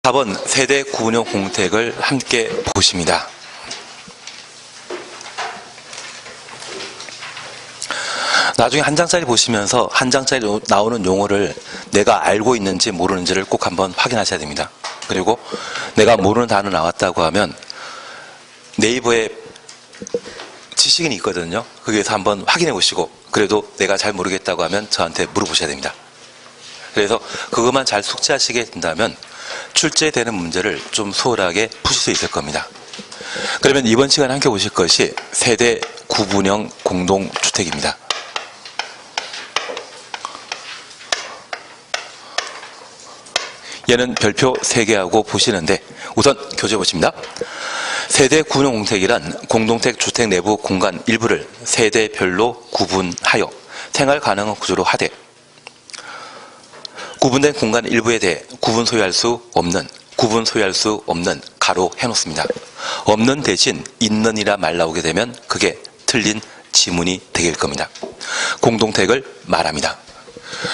4번 세대 구분형 공택을 함께 보십니다. 나중에 한 장짜리 보시면서 한 장짜리 나오는 용어를 내가 알고 있는지 모르는지를 꼭 한번 확인하셔야 됩니다. 그리고 내가 모르는 단어 나왔다고 하면 네이버에 지식인이 있거든요. 거기에서 한번 확인해 보시고, 그래도 내가 잘 모르겠다고 하면 저한테 물어보셔야 됩니다. 그래서 그것만 잘 숙지하시게 된다면 출제되는 문제를 좀 수월하게 푸실 수 있을 겁니다. 그러면 이번 시간에 함께 보실 것이 세대 구분형 공동주택입니다. 얘는 별표 3개하고 보시는데, 우선 교재 보십니다. 세대 구분형 공택이란 공동택 주택 내부 공간 일부를 세대별로 구분하여 생활 가능한 구조로 하되, 구분된 공간 일부에 대해 구분 소유할 수 없는 가로 해놓습니다. 없는 대신 있는이라 말 나오게 되면 그게 틀린 지문이 되길 겁니다. 공동택을 말합니다.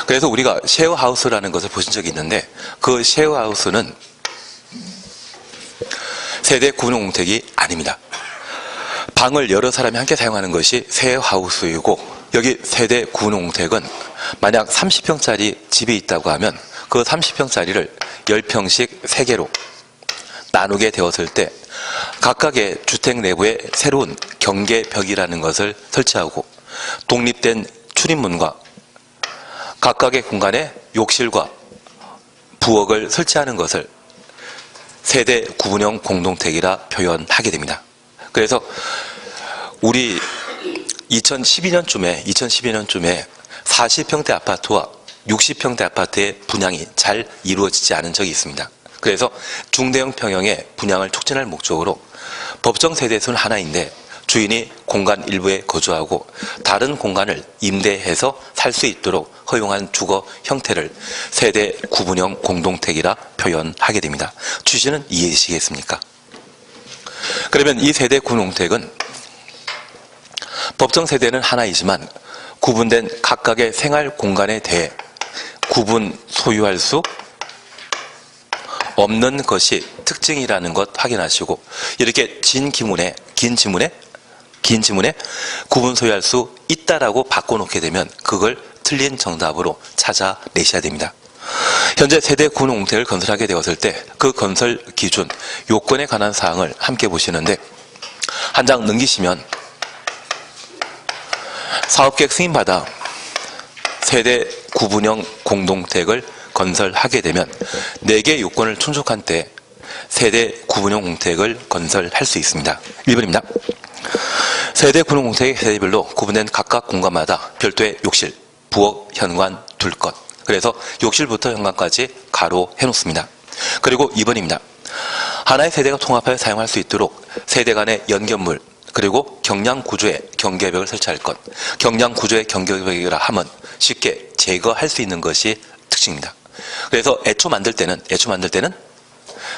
그래서 우리가 쉐어하우스라는 것을 보신 적이 있는데, 그 쉐어하우스는 세대 구분형 공택이 아닙니다. 방을 여러 사람이 함께 사용하는 것이 쉐어하우스이고, 여기 세대 구분형 공택은 만약 30평짜리 집이 있다고 하면 그 30평짜리를 10평씩 3개로 나누게 되었을 때 각각의 주택 내부에 새로운 경계벽이라는 것을 설치하고 독립된 출입문과 각각의 공간에 욕실과 부엌을 설치하는 것을 세대 구분형 공동택이라 표현하게 됩니다. 그래서 우리 2012년쯤에 40평대 아파트와 60평대 아파트의 분양이 잘 이루어지지 않은 적이 있습니다. 그래서 중대형 평형의 분양을 촉진할 목적으로 법정 세대수는 하나인데 주인이 공간 일부에 거주하고 다른 공간을 임대해서 살 수 있도록 허용한 주거 형태를 세대 구분형 공동택이라 표현하게 됩니다. 취지는 이해되시겠습니까? 그러면 이 세대 구분형 공택은 법정 세대는 하나이지만 구분된 각각의 생활 공간에 대해 구분 소유할 수 없는 것이 특징이라는 것 확인하시고, 이렇게 긴 지문에 구분 소유할 수 있다라고 바꿔놓게 되면 그걸 틀린 정답으로 찾아내셔야 됩니다. 현재 세대 구분형 공택을 건설하게 되었을 때 그 건설 기준, 요건에 관한 사항을 함께 보시는데, 한 장 넘기시면 사업계획 승인받아 세대 구분형 공동택을 건설하게 되면 4개 요건을 충족한 때 세대 구분형 공택을 건설할 수 있습니다. 1번입니다. 세대 구분형 공택의 세대별로 구분된 각각 공간마다 별도의 욕실, 부엌, 현관 둘 것. 그래서 욕실부터 현관까지 가로 해놓습니다. 그리고 2번입니다. 하나의 세대가 통합하여 사용할 수 있도록 세대 간의 연결물, 그리고 경량 구조의 경계벽을 설치할 것. 경량 구조의 경계벽이라 하면 쉽게 제거할 수 있는 것이 특징입니다. 그래서 애초 만들 때는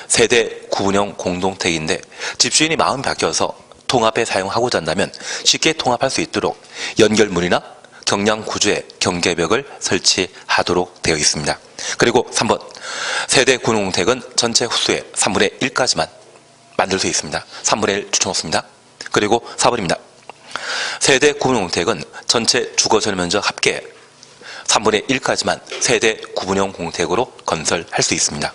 세대 구분형 공동택인데 집주인이 마음이 바뀌어서 통합해 사용하고자 한다면 쉽게 통합할 수 있도록 연결물이나 경량 구조의 경계벽을 설치하도록 되어 있습니다. 그리고 3번, 세대 구분형 공택은 전체 户수의 3분의 1까지만 만들 수 있습니다. 3분의 1 추천놓습니다. 그리고 4번입니다. 세대 구분형 공택은 전체 주거전 면적 합계 3분의 1까지만 세대 구분형 공택으로 건설할 수 있습니다.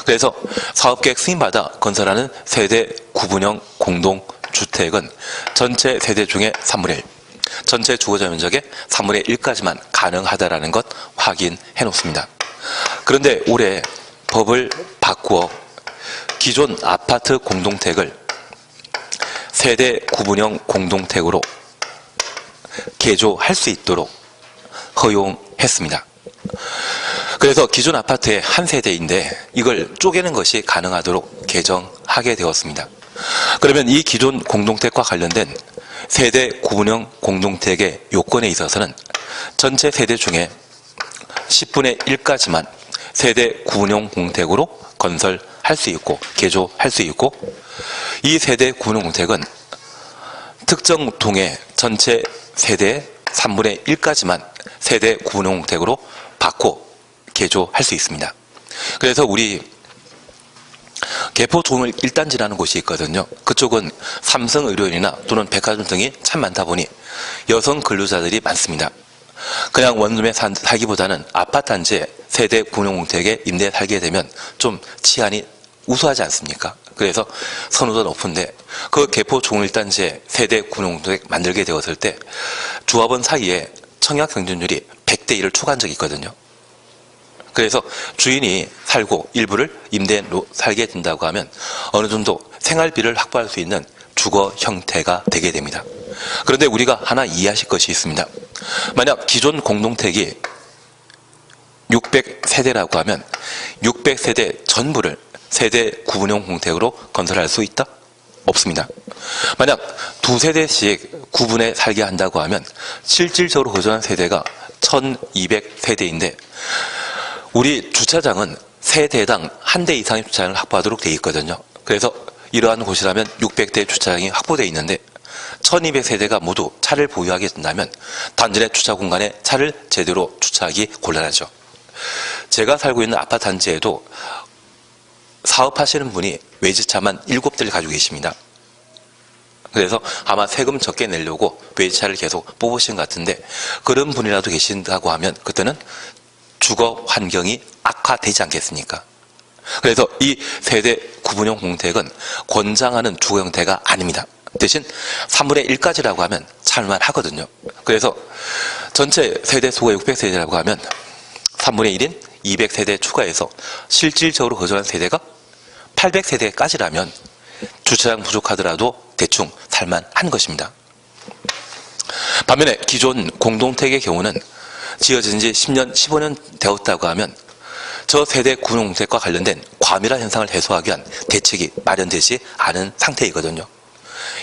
그래서 사업계획 승인받아 건설하는 세대 구분형 공동주택은 전체 세대 중에 3분의 1, 전체 주거전 면적의 3분의 1까지만 가능하다는 것 확인해 놓습니다. 그런데 올해 법을 바꾸어 기존 아파트 공동택을 세대 구분형 공동택으로 개조할 수 있도록 허용했습니다. 그래서 기존 아파트의 한 세대인데 이걸 쪼개는 것이 가능하도록 개정하게 되었습니다. 그러면 이 기존 공동택과 관련된 세대 구분형 공동택의 요건에 있어서는 전체 세대 중에 10분의 1까지만 세대 구분형 공동택으로 건설할 수 있고 개조할 수 있고, 이 세대 구분형 공택은 특정 동의 전체 세대의 3분의 1까지만 세대 구분형 공택으로 바꿔 개조할 수 있습니다. 그래서 우리 개포 종을 1단지라는 곳이 있거든요. 그쪽은 삼성의료인이나 또는 백화점 등이 참 많다 보니 여성 근로자들이 많습니다. 그냥 원룸에 살기보다는 아파트 단지에 세대 구분형주택에 임대에 살게 되면 좀 치안이 우수하지 않습니까? 그래서 선호도 높은데 그 개포 종 1단지에 세대 구분형주택 만들게 되었을 때 조합원 사이에 청약 경쟁률이 100대 1을 초과한 적이 있거든요. 그래서 주인이 살고 일부를 임대로 살게 된다고 하면 어느 정도 생활비를 확보할 수 있는 주거 형태가 되게 됩니다. 그런데 우리가 하나 이해하실 것이 있습니다. 만약 기존 공동택이 600세대라고 하면 600세대 전부를 세대 구분형 공택으로 건설할 수 있다? 없습니다. 만약 두 세대씩 구분해 살게 한다고 하면 실질적으로 거주하는 세대가 1200세대인데 우리 주차장은 세대당 한 대 이상의 주차장을 확보하도록 되어 있거든요. 그래서 이러한 곳이라면 600대 주차장이 확보되어 있는데 1200세대가 모두 차를 보유하게 된다면 단지 내 주차 공간에 차를 제대로 주차하기 곤란하죠. 제가 살고 있는 아파트 단지에도 사업하시는 분이 외제차만 7대를 가지고 계십니다. 그래서 아마 세금 적게 내려고 외제차를 계속 뽑으신 것 같은데 그런 분이라도 계신다고 하면 그때는 주거 환경이 악화되지 않겠습니까? 그래서 이 세대 구분형 공택은 권장하는 주거 형태가 아닙니다. 대신 3분의 1까지라고 하면 살만 하거든요. 그래서 전체 세대 수가 600세대라고 하면 3분의 1인 200세대 추가해서 실질적으로 거주하는 세대가 800세대까지라면 주차장 부족하더라도 대충 살만 한 것입니다. 반면에 기존 공동택의 경우는 지어진 지 10년, 15년 되었다고 하면 저 세대 구분형택과 관련된 과밀화 현상을 해소하기 위한 대책이 마련되지 않은 상태이거든요.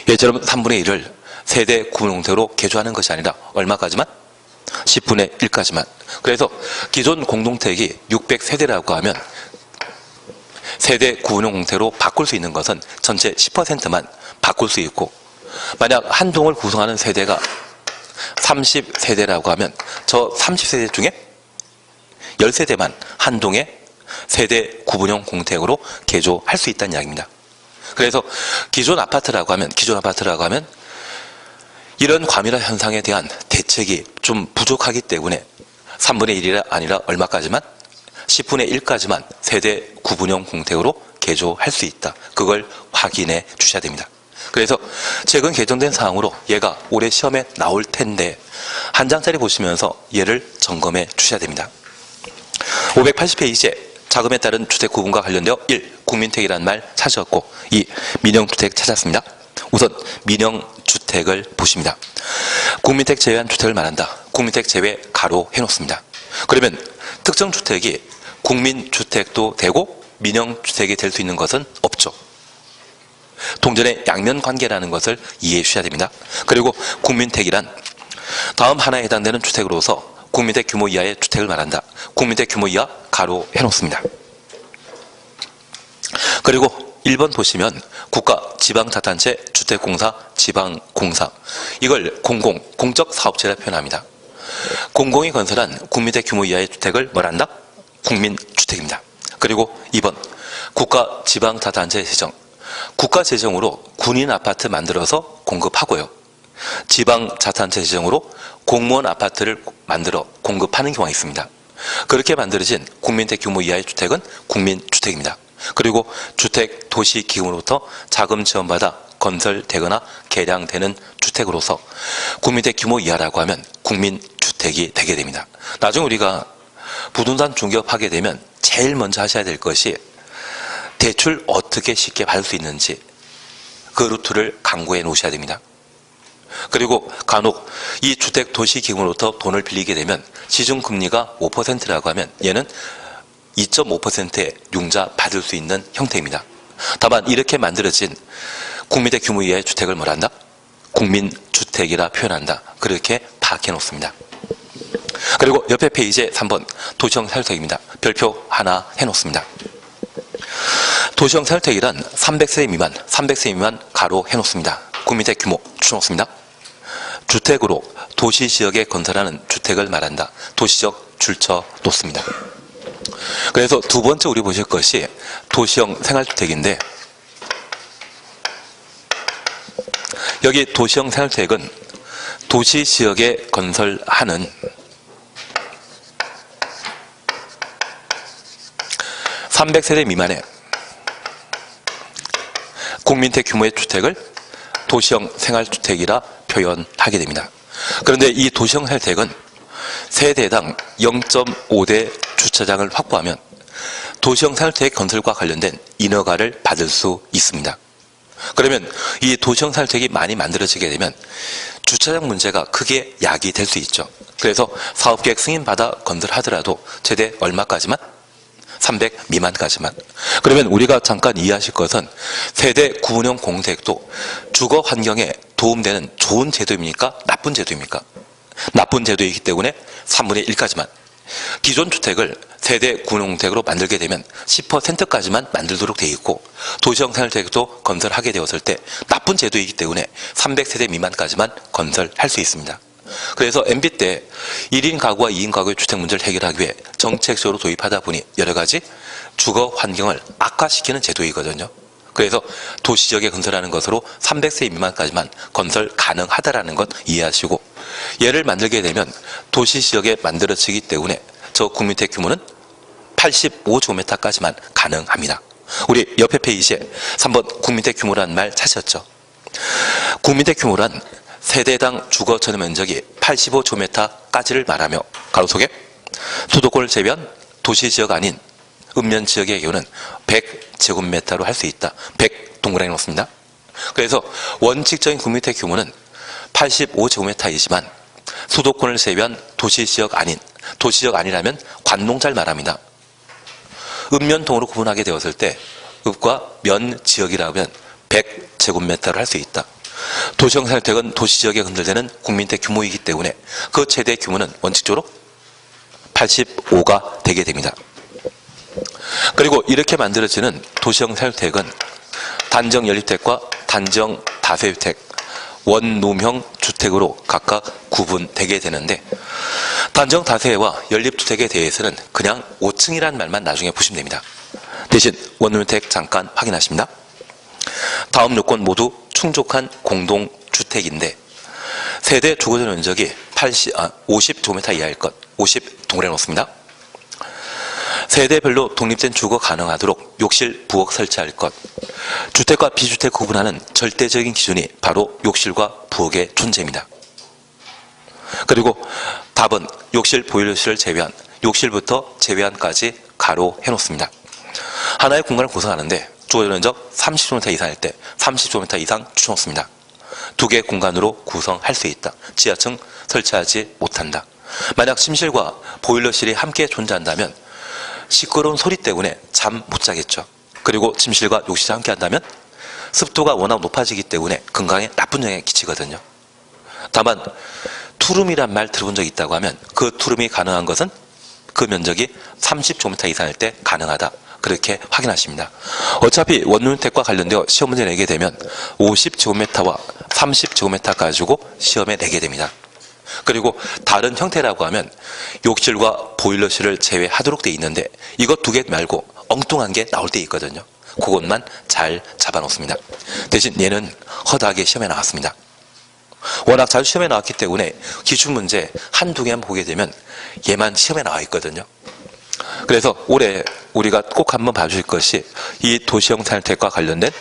예처럼 3분의 1을 세대 구분형택으로 개조하는 것이 아니라 얼마까지만? 10분의 1까지만. 그래서 기존 공동택이 600세대라고 하면 세대 구분형 공택으로 바꿀 수 있는 것은 전체 10%만 바꿀 수 있고 만약 한 동을 구성하는 세대가 30세대라고 하면 저 30세대 중에 10세대만 한 동에 세대 구분형 공택으로 개조할 수 있다는 이야기입니다. 그래서 기존 아파트라고 하면 이런 과밀화 현상에 대한 대책이 좀 부족하기 때문에 3분의 1이 아니라 얼마까지만? 10분의 1까지만 세대 구분형 공택으로 개조할 수 있다. 그걸 확인해 주셔야 됩니다. 그래서 최근 개정된 사항으로 얘가 올해 시험에 나올 텐데 한 장짜리 보시면서 얘를 점검해 주셔야 됩니다. 580페이지에 자금에 따른 주택 구분과 관련되어 1. 국민택이라는 말 찾으셨고 2. 민영주택 찾았습니다. 우선 민영주택을 보십니다. 국민택 제외한 주택을 말한다. 국민택 제외 가로 해놓습니다. 그러면 특정 주택이 국민주택도 되고 민영주택이 될 수 있는 것은 없죠. 동전의 양면 관계라는 것을 이해해 주셔야 됩니다. 그리고 국민택이란 다음 하나에 해당되는 주택으로서 국민택 규모 이하의 주택을 말한다. 국민택 규모 이하 가로 해놓습니다. 그리고 1번 보시면 국가, 지방자치단체, 주택공사, 지방공사 이걸 공적 사업체라 표현합니다. 공공이 건설한 국민택 규모 이하의 주택을 뭐란다? 국민주택입니다. 그리고 2번 국가, 지방자치단체 재정 국가 재정으로 군인 아파트 만들어서 공급하고요. 지방자치단체 재정으로 공무원 아파트를 만들어 공급하는 경우가 있습니다. 그렇게 만들어진 국민택 규모 이하의 주택은 국민주택입니다. 그리고 주택 도시기금으로부터 자금 지원받아 건설되거나 개량되는 주택으로서 국민택 규모 이하라고 하면 국민주택이 되게 됩니다. 나중에 우리가 부동산 중개업하게 되면 제일 먼저 하셔야 될 것이 대출 어떻게 쉽게 받을 수 있는지 그 루트를 강구해 놓으셔야 됩니다. 그리고 간혹 이 주택 도시기금으로부터 돈을 빌리게 되면 시중금리가 5%라고 하면 얘는 2.5%의 융자 받을 수 있는 형태입니다. 다만 이렇게 만들어진 국민택 규모 이하의 주택을 뭐란다? 국민주택이라 표현한다. 그렇게 파악해 놓습니다. 그리고 옆에 페이지에 3번 도시형 사유택입니다. 별표 하나 해놓습니다. 도시형 사유택이란 300세 미만 가로 해놓습니다. 국민택 규모 줄여놓습니다. 주택으로 도시지역에 건설하는 주택을 말한다. 도시적 줄쳐 놓습니다. 그래서 두 번째 우리 보실 것이 도시형 생활주택인데 여기 도시형 생활주택은 도시 지역에 건설하는 300세대 미만의 국민택 규모의 주택을 도시형 생활주택이라 표현하게 됩니다. 그런데 이 도시형 생활주택은 세대당 0.5대 주차장을 확보하면 도시형 생활주택 건설과 관련된 인허가를 받을 수 있습니다. 그러면 이 도시형 생활주택이 많이 만들어지게 되면 주차장 문제가 크게 야기될 수 있죠. 그래서 사업계획 승인받아 건설하더라도 최대 얼마까지만? 300 미만까지만. 그러면 우리가 잠깐 이해하실 것은 세대 구분형 공택도 주거 환경에 도움되는 좋은 제도입니까? 나쁜 제도입니까? 나쁜 제도이기 때문에 3분의 1까지만. 기존 주택을 세대 구분형 공택으로 만들게 되면 10%까지만 만들도록 되어 있고 도시형 생활주택도 건설하게 되었을 때 나쁜 제도이기 때문에 300세대 미만까지만 건설할 수 있습니다. 그래서 MB 때 1인 가구와 2인 가구의 주택 문제를 해결하기 위해 정책적으로 도입하다 보니 여러 가지 주거 환경을 악화시키는 제도이거든요. 그래서 도시지역에 건설하는 것으로 300세 미만까지만 건설 가능하다라는 것 이해하시고, 얘를 만들게 되면 도시지역에 만들어지기 때문에 저 국민택 규모는 85제곱미터까지만 가능합니다. 우리 옆에 페이지에 3번 국민택 규모라는 말 찾으셨죠? 국민택 규모란 세대당 주거 전용 면적이 85제곱미터까지를 말하며 가로속에 수도권을 제외한 도시지역 아닌 읍면지역의 경우는 100제곱미터로 할 수 있다. 100 동그라미 놓습니다. 그래서 원칙적인 국민택 규모는 85제곱미터이지만 수도권을 제외한 도시지역 아니라면 관농자를 말합니다. 읍면동으로 구분하게 되었을 때 읍과 면 지역이라면 100제곱미터를 할 수 있다. 도시형 생활주택은 도시지역에 건설되는 국민택 규모이기 때문에 그 최대 규모는 원칙적으로 85가 되게 됩니다. 그리고 이렇게 만들어지는 도시형 생활주택은 단정 연립주택과 단정 다세주택, 원룸형 주택으로 각각 구분되게 되는데, 단정 다세와 연립주택에 대해서는 그냥 5층이라는 말만 나중에 보시면 됩니다. 대신 원룸주택 잠깐 확인하십니다. 다음 요건 모두 충족한 공동주택인데 세대 주거전 면적이 50제곱미터 이하일 것, 50 동그라미 놓습니다. 세대별로 독립된 주거 가능하도록 욕실, 부엌 설치할 것. 주택과 비주택 구분하는 절대적인 기준이 바로 욕실과 부엌의 존재입니다. 그리고 답은 욕실, 보일러실을 제외한, 욕실부터 제외한까지 가로 해놓습니다. 하나의 공간을 구성하는데 주거전 면적 30제곱미터 이상일 때 30제곱미터 이상 추천없습니다. 두 개의 공간으로 구성할 수 있다. 지하층 설치하지 못한다. 만약 침실과 보일러실이 함께 존재한다면 시끄러운 소리 때문에 잠 못 자겠죠. 그리고 침실과 욕실이 함께 한다면 습도가 워낙 높아지기 때문에 건강에 나쁜 영향을 끼치거든요. 다만 투룸이란 말 들어본 적이 있다고 하면 그 투룸이 가능한 것은 그 면적이 30제곱미터 이상일 때 가능하다. 그렇게 확인하십니다. 어차피 원룸주택과 관련되어 시험 문제 내게 되면 50제곱미터와 30제곱미터 가지고 시험에 내게 됩니다. 그리고 다른 형태라고 하면 욕실과 보일러실을 제외하도록 되어 있는데 이것 두 개 말고 엉뚱한 게 나올 때 있거든요. 그것만 잘 잡아놓습니다. 대신 얘는 허다하게 시험에 나왔습니다. 워낙 자주 시험에 나왔기 때문에 기출문제 한두 개만 보게 되면 얘만 시험에 나와 있거든요. 그래서 올해 우리가 꼭 한번 봐주실 것이 이 도시형 생활주택과 관련된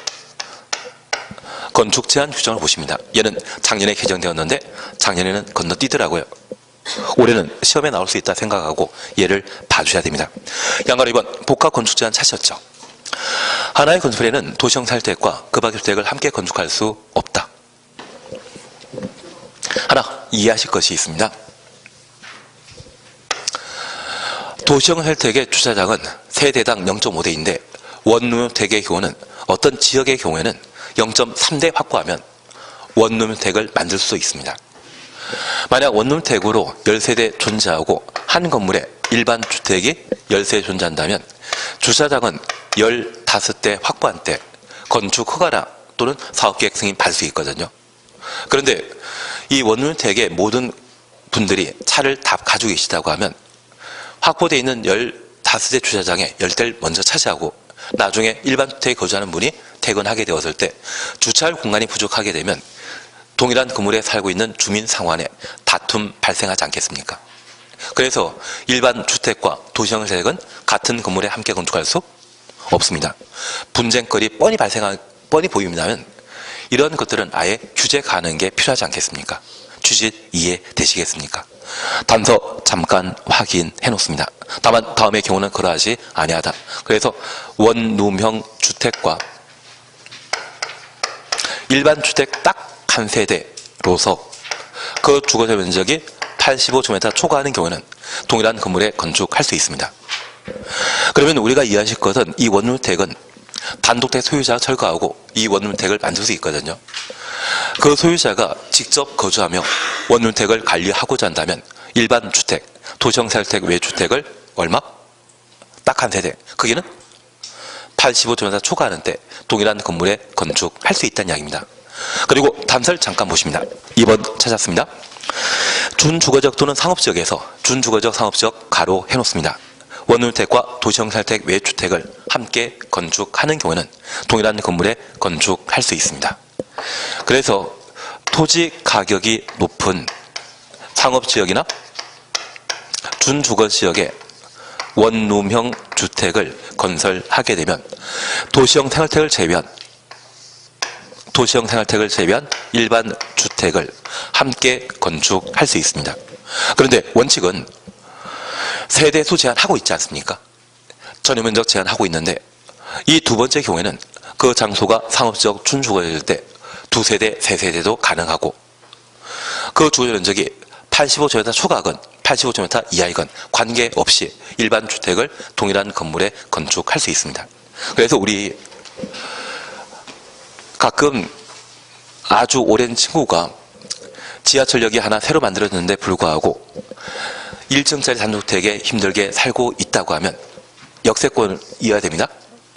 건축 제한 규정을 보십니다. 얘는 작년에 개정되었는데 작년에는 건너뛰더라고요. 올해는 시험에 나올 수 있다 생각하고 얘를 봐주셔야 됩니다. 양가로 2번 복합 건축 제한 찾으셨죠? 하나의 건설에는 도시형 생활주택과 그 밖의 주택을 함께 건축할 수 없다. 하나 이해하실 것이 있습니다. 도시형 생활주택의 주차장은 세대당 0.5대인데 원룸주택의 경우는 어떤 지역의 경우에는 0.3대 확보하면 원룸주택을 만들 수 있습니다. 만약 원룸주택으로 13대 존재하고 한 건물에 일반 주택이 13대 존재한다면 주차장은 15대 확보한 때 건축 허가나 또는 사업계획 승인 받을 수 있거든요. 그런데 이 원룸주택의 모든 분들이 차를 다 가지고 계시다고 하면 확보되어 있는 15대 주차장에 10대를 먼저 차지하고 나중에 일반 주택에 거주하는 분이 퇴근하게 되었을 때 주차할 공간이 부족하게 되면 동일한 건물에 살고 있는 주민 상환에 다툼 발생하지 않겠습니까? 그래서 일반 주택과 도시형 주택은 같은 건물에 함께 건축할 수 없습니다. 분쟁거리 뻔히 보입니다면 이런 것들은 아예 규제가는 게 필요하지 않겠습니까? 취지 이해되시겠습니까? 단서 잠깐 확인해 놓습니다. 다만 다음의 경우는 그러하지 아니하다. 그래서 원룸형 주택과 일반 주택 딱 한 세대로서 그 주거적 면적이 85제곱미터 초과하는 경우는 동일한 건물에 건축할 수 있습니다. 그러면 우리가 이해하실 것은 이 원룸주택은 단독택 소유자가 철거하고 이 원룸주택을 만들 수 있거든요. 그 소유자가 직접 거주하며 원룸주택을 관리하고자 한다면 일반 주택, 도시형 생활주택 외주택을 얼마? 딱 한 세대. 크기는 85제곱미터 초과하는데 동일한 건물에 건축할 수 있다는 이야기입니다. 그리고 단서를 잠깐 보십니다. 2번 찾았습니다. 준주거적 또는 상업지역에서 준주거적 상업지역 가로 해놓습니다. 원룸주택과 도시형 생활주택 외주택을 함께 건축하는 경우는 동일한 건물에 건축할 수 있습니다. 그래서 토지 가격이 높은 상업지역이나 준주거지역에 원룸형 주택을 건설하게 되면 도시형 생활주택을 제외한 일반 주택을 함께 건축할 수 있습니다. 그런데 원칙은 세대수 제한하고 있지 않습니까? 전용면적 제한하고 있는데 이 두 번째 경우에는 그 장소가 상업지역 준주거일 때 두 세대, 세 세대도 가능하고 그 주거 면적이 85제곱미터 초과건 85제곱미터 이하이건 관계없이 일반 주택을 동일한 건물에 건축할 수 있습니다. 그래서 우리 가끔 아주 오랜 친구가 지하철역이 하나 새로 만들어졌는데 불구하고 1층짜리 단독주택에 힘들게 살고 있다고 하면 역세권 이어야 됩니다.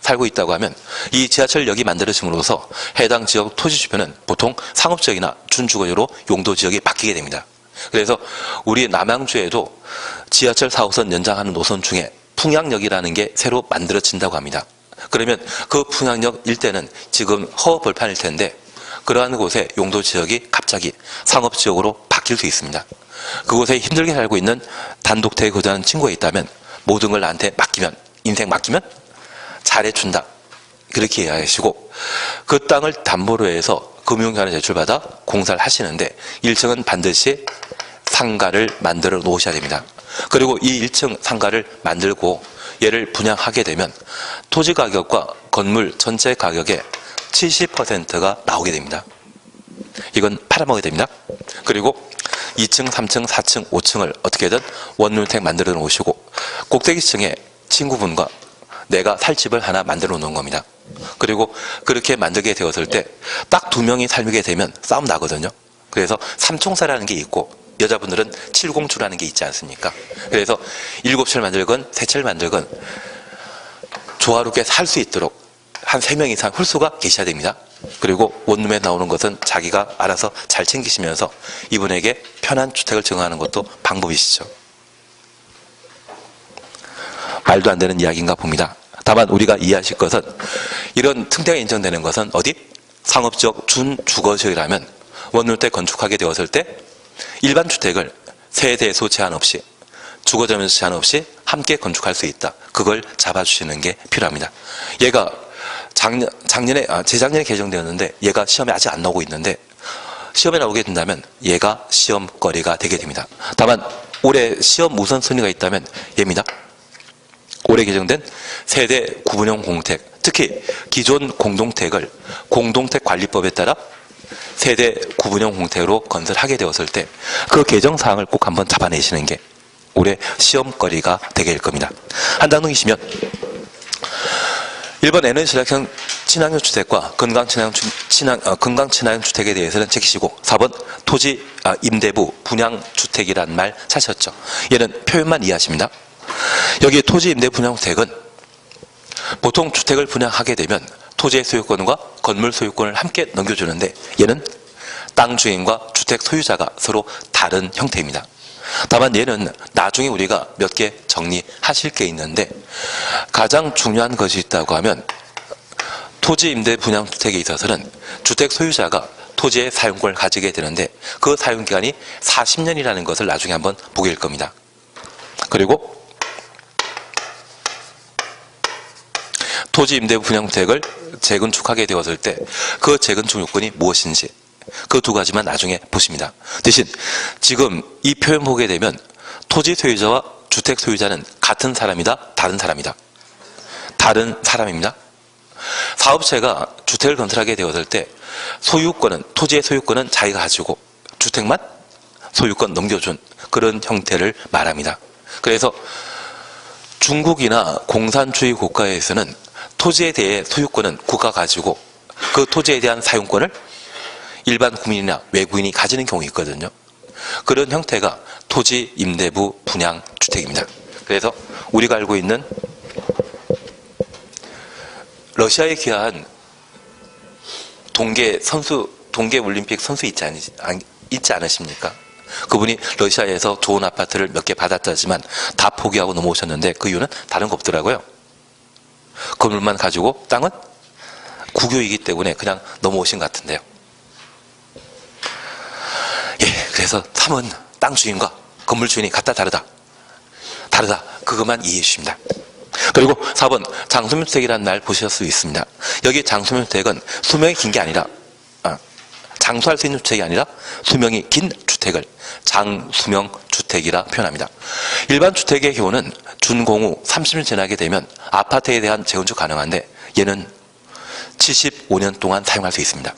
살고 있다고 하면 이 지하철역이 만들어짐으로써 해당 지역 토지 주변은 보통 상업지역이나 준주거지로 용도지역이 바뀌게 됩니다. 그래서 우리 남양주에도 지하철 4호선 연장하는 노선 중에 풍양역이라는 게 새로 만들어진다고 합니다. 그러면 그 풍양역 일대는 지금 허벌판일 텐데 그러한 곳에 용도지역이 갑자기 상업지역으로 바뀔 수 있습니다. 그곳에 힘들게 살고 있는 단독택에 거주하는 친구가 있다면 모든 걸 나한테 맡기면, 인생 맡기면 잘해준다. 그렇게 이해하시고 그 땅을 담보로 해서 금융기관에 제출받아 공사를 하시는데 1층은 반드시 상가를 만들어 놓으셔야 됩니다. 그리고 이 1층 상가를 만들고 얘를 분양하게 되면 토지 가격과 건물 전체 가격의 70%가 나오게 됩니다. 이건 팔아먹게 됩니다. 그리고 2층, 3층, 4층, 5층을 어떻게든 원룸주택 만들어 놓으시고 꼭대기층에 친구분과 내가 살 집을 하나 만들어 놓는 겁니다. 그리고 그렇게 만들게 되었을 때 딱 두 명이 살게 되면 싸움 나거든요. 그래서 삼총사라는 게 있고 여자분들은 칠공주라는 게 있지 않습니까? 그래서 7채를 만들건 3채를 만들건 조화롭게 살 수 있도록 한 3명 이상 홀수가 계셔야 됩니다. 그리고 원룸에 나오는 것은 자기가 알아서 잘 챙기시면서 이분에게 편한 주택을 증언하는 것도 방법이시죠. 말도 안 되는 이야기인가 봅니다. 다만 우리가 이해하실 것은 이런 특례가 인정되는 것은 어디? 상업지역 준주거지역이라면 원룸주택 건축하게 되었을 때 일반 주택을 세대수 제한 없이 주거점에서 제한 없이 함께 건축할 수 있다. 그걸 잡아주시는 게 필요합니다. 얘가 재작년에 개정되었는데 얘가 시험에 아직 안 나오고 있는데 시험에 나오게 된다면 얘가 시험거리가 되게 됩니다. 다만 올해 시험 우선순위가 있다면 얘입니다. 올해 개정된 세대 구분형 공택, 특히 기존 공동택을 공동택관리법에 따라 세대 구분형 공택으로 건설하게 되었을 때 그 개정사항을 꼭 한번 잡아내시는 게 올해 시험거리가 되게 될 겁니다. 한당동이시면 1번 에너지 절약형 친환경 주택과 건강 친환경 주택에 대해서는 챙기시고 4번 토지 임대부 분양 주택이란 말 찾으셨죠. 얘는 표현만 이해하십니다. 여기 토지 임대 분양 주택은 보통 주택을 분양하게 되면 토지의 소유권과 건물 소유권을 함께 넘겨주는데 얘는 땅 주인과 주택 소유자가 서로 다른 형태입니다. 다만 얘는 나중에 우리가 몇 개 정리하실 게 있는데 가장 중요한 것이 있다고 하면 토지 임대 분양 주택에 있어서는 주택 소유자가 토지의 사용권을 가지게 되는데 그 사용기간이 40년이라는 것을 나중에 한번 보게 될 겁니다. 그리고 토지 임대부 분양주택을 재건축하게 되었을 때 그 재건축 요건이 무엇인지 그 두 가지만 나중에 보십니다. 대신 지금 이 표현 보게 되면 토지 소유자와 주택 소유자는 같은 사람이다, 다른 사람이다. 다른 사람입니다. 사업체가 주택을 건설하게 되었을 때 소유권은, 토지의 소유권은 자기가 가지고 주택만 소유권 넘겨준 그런 형태를 말합니다. 그래서 중국이나 공산주의 국가에서는 토지에 대해 소유권은 국가가 가지고 그 토지에 대한 사용권을 일반 국민이나 외국인이 가지는 경우가 있거든요. 그런 형태가 토지 임대부 분양 주택입니다. 그래서 우리가 알고 있는 러시아에 귀한 동계 올림픽 선수 있지 않으십니까? 그분이 러시아에서 좋은 아파트를 몇 개 받았다지만 다 포기하고 넘어오셨는데 그 이유는 다른 거 없더라고요. 건물만 가지고 땅은 국유이기 때문에 그냥 넘어오신 것 같은데요. 예, 그래서 삶은 땅 주인과 건물 주인이 같다 다르다. 그것만 이해해 주십니다. 그리고 4번 장수면주택이라는 말 보실 수 있습니다. 여기 장수면주택은 수명이 긴 게 아니라 장수할 수 있는 주택이 아니라 수명이 긴 주택을 장수명주택이라 표현합니다. 일반 주택의 경우는 준공후 30년 지나게 되면 아파트에 대한 재건축 가능한데 얘는 75년 동안 사용할 수 있습니다.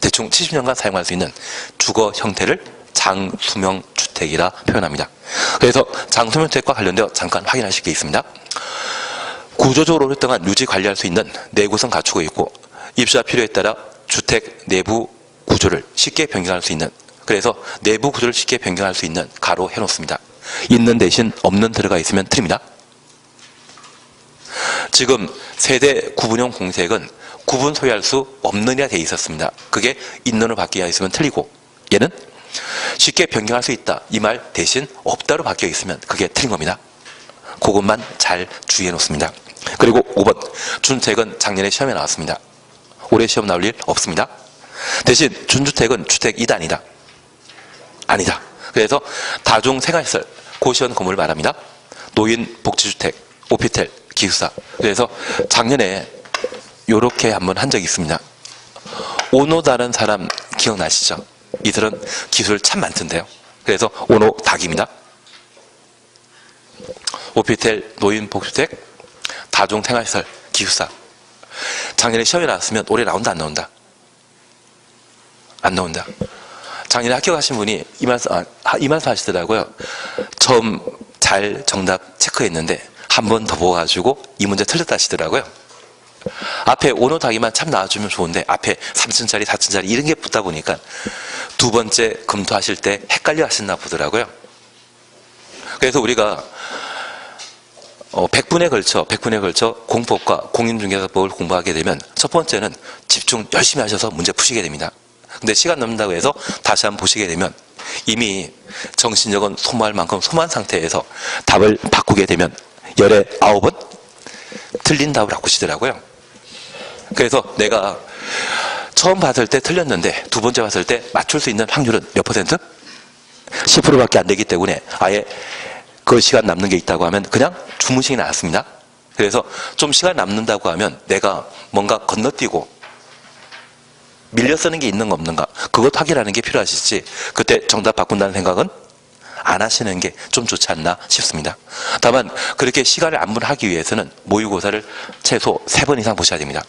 대충 70년간 사용할 수 있는 주거 형태를 장수명주택이라 표현합니다. 그래서 장수명주택과 관련되어 잠깐 확인하실 게 있습니다. 구조적으로 오랫동안 유지 관리할 수 있는 내구성 갖추고 있고 입주자 필요에 따라 주택 내부 구조를 쉽게 변경할 수 있는, 그래서 내부 구조를 쉽게 변경할 수 있는 가로 해놓습니다. 있는 대신 없는 들어가 있으면 틀립니다. 지금 세대 구분형 공택은 구분 소유할 수 없느냐 돼 있었습니다. 그게 있는으로 바뀌어 있으면 틀리고 얘는 쉽게 변경할 수 있다 이 말 대신 없다로 바뀌어 있으면 그게 틀린 겁니다. 그것만 잘 주의해 놓습니다. 그리고 5번 준주택은 작년에 시험에 나왔습니다. 올해 시험 나올 일 없습니다. 대신 준주택은 주택이다 아니다? 아니다. 그래서 다중생활시설 고시원 건물을 말합니다. 노인 복지주택, 오피텔, 기숙사. 그래서 작년에 요렇게 한번 한 적이 있습니다. 오노 다른 사람 기억나시죠? 이들은 기술 참 많던데요. 그래서 오노 닭입니다. 오피텔, 노인 복지주택, 다중생활시설, 기숙사. 작년에 시험에 나왔으면 올해 나온다 안 나온다? 안 나온다. 작년에 학교 가신 분이 이 말씀 하시더라고요. 처음 잘 정답 체크했는데 한 번 더 보아가지고 이 문제 틀렸다 하시더라고요. 앞에 오노닭이만 참 나와주면 좋은데 앞에 3층짜리 4층짜리 이런 게 붙다 보니까 두 번째 검토하실 때 헷갈려 하셨나 보더라고요. 그래서 우리가 100분에 걸쳐 공법과 공인중개사법을 공부하게 되면 첫 번째는 집중 열심히 하셔서 문제 푸시게 됩니다. 근데 시간 넘는다고 해서 다시 한번 보시게 되면 이미 정신력은 소모할 만큼 소모한 상태에서 답을 바꾸게 되면 열에 9번 틀린 답을 바꾸시더라고요. 그래서 내가 처음 봤을 때 틀렸는데 두 번째 봤을 때 맞출 수 있는 확률은 몇 퍼센트? 10%밖에 안 되기 때문에 아예 그 시간 남는 게 있다고 하면 그냥 주무시기 나왔습니다. 그래서 좀 시간 남는다고 하면 내가 뭔가 건너뛰고 밀려 쓰는 게 있는 거 없는가 그것 확인하는 게 필요하시지 그때 정답 바꾼다는 생각은 안 하시는 게 좀 좋지 않나 싶습니다. 다만 그렇게 시간을 안분하기 위해서는 모의고사를 최소 3번 이상 보셔야 됩니다.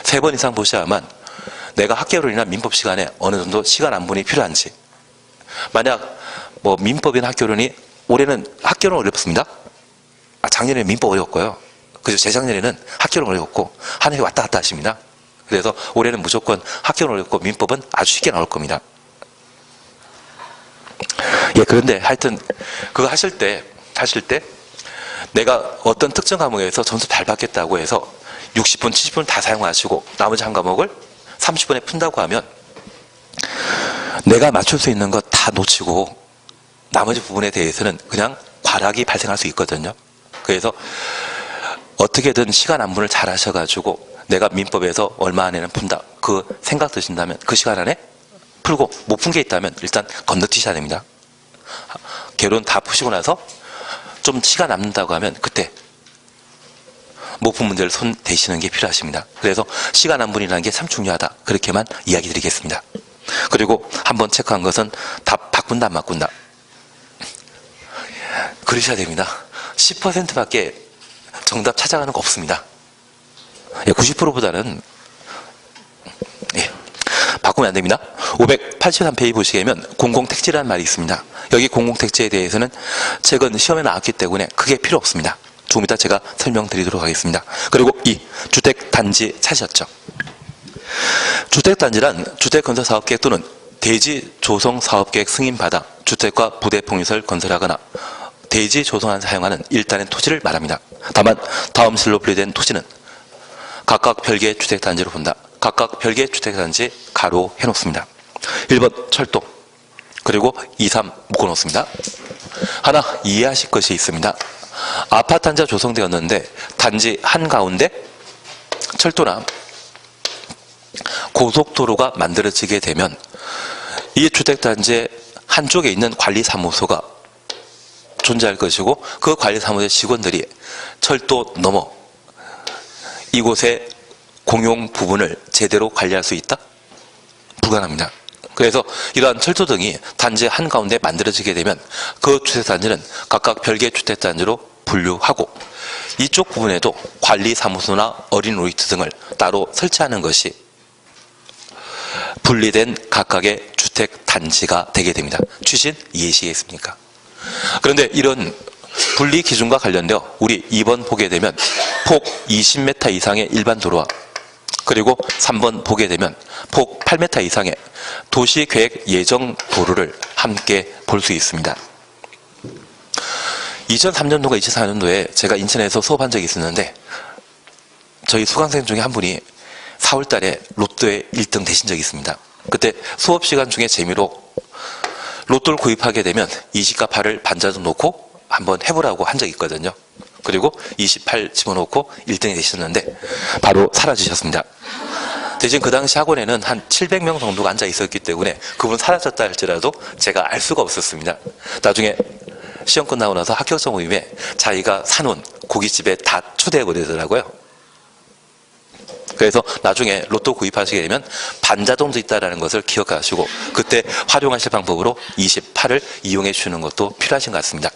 3번 이상 보셔야만 내가 학교론이나 민법 시간에 어느 정도 시간 안분이 필요한지, 만약 뭐 민법이나 학교론이 올해는 학교론 어렵습니다. 작년에 민법 어려웠고요. 그래서 재작년에는 학교론 어려웠고 한 해 왔다 갔다 하십니다. 그래서 올해는 무조건 학교론 어렵고 민법은 아주 쉽게 나올 겁니다. 예, 그런데 하여튼 그거 하실 때 내가 어떤 특정 과목에서 점수 잘 받겠다고 해서 60분, 70분 다 사용하시고 나머지 한 과목을 30분에 푼다고 하면 내가 맞출 수 있는 거 다 놓치고 나머지 부분에 대해서는 그냥 과락이 발생할 수 있거든요. 그래서 어떻게든 시간 안분을 잘 하셔가지고 내가 민법에서 얼마 안에는 푼다. 그 생각 드신다면 그 시간 안에 풀고 못 푼 게 있다면 일단 건너뛰셔야 됩니다. 결론 다 푸시고 나서 좀 시간 남는다고 하면 그때 못 푼 문제를 손 대시는 게 필요하십니다. 그래서 시간 안 분이라는 게 참 중요하다. 그렇게만 이야기 드리겠습니다. 그리고 한번 체크한 것은 답 바꾼다 안 바꾼다. 그러셔야 됩니다. 10%밖에 정답 찾아가는 거 없습니다. 90%보다는 바꾸면 안 됩니다. 583페이지 보시게 되면 공공택지라는 말이 있습니다. 여기 공공택지에 대해서는 최근 시험에 나왔기 때문에 크게 필요 없습니다. 조금 이따 제가 설명드리도록 하겠습니다. 그리고 이 주택단지 찾으셨죠? 주택단지란 주택건설사업계획 또는 대지조성사업계획 승인받아 주택과 부대폭리설 건설하거나 대지조성안 사용하는 일단의 토지를 말합니다. 다만 다음 실로 분류된 토지는 각각 별개의 주택단지로 본다. 각각 별개의 주택단지 가로 해놓습니다. 1번 철도, 그리고 2, 3 묶어놓습니다. 하나 이해하실 것이 있습니다. 아파트 단지가 조성되었는데 단지 한가운데 철도나 고속도로가 만들어지게 되면 이 주택단지의 한쪽에 있는 관리사무소가 존재할 것이고 그 관리사무소의 직원들이 철도 넘어 이곳의 공용 부분을 제대로 관리할 수 있다? 불가능합니다. 그래서 이러한 철도 등이 단지 한가운데 만들어지게 되면 그 주택단지는 각각 별개의 주택단지로 분류하고 이쪽 부분에도 관리사무소나 어린 놀이터 등을 따로 설치하는 것이 분리된 각각의 주택단지가 되게 됩니다. 취신 이해하시겠습니까? 그런데 이런 분리 기준과 관련되어 우리 2번 보게 되면 폭 20m 이상의 일반 도로와 그리고 3번 보게 되면 폭 8m 이상의 도시계획 예정 도로를 함께 볼 수 있습니다. 2003년도가 2004년도에 제가 인천에서 수업한 적이 있었는데 저희 수강생 중에 한 분이 4월 달에 로또에 1등 되신 적이 있습니다. 그때 수업 시간 중에 재미로 로또를 구입하게 되면 28을 반자도 놓고 한번 해보라고 한 적이 있거든요. 그리고 28 집어넣고 1등이 되셨는데 바로 사라지셨습니다. 대신 그 당시 학원에는 한 700명 정도가 앉아 있었기 때문에 그분 사라졌다 할지라도 제가 알 수가 없었습니다. 나중에 시험 끝나고 나서 합격자 모임에 자기가 사놓은 고깃집에 다 초대해버리더라고요. 그래서 나중에 로또 구입하시게 되면 반자동도 있다는 것을 기억하시고 그때 활용하실 방법으로 28을 이용해 주는 것도 필요하신 것 같습니다.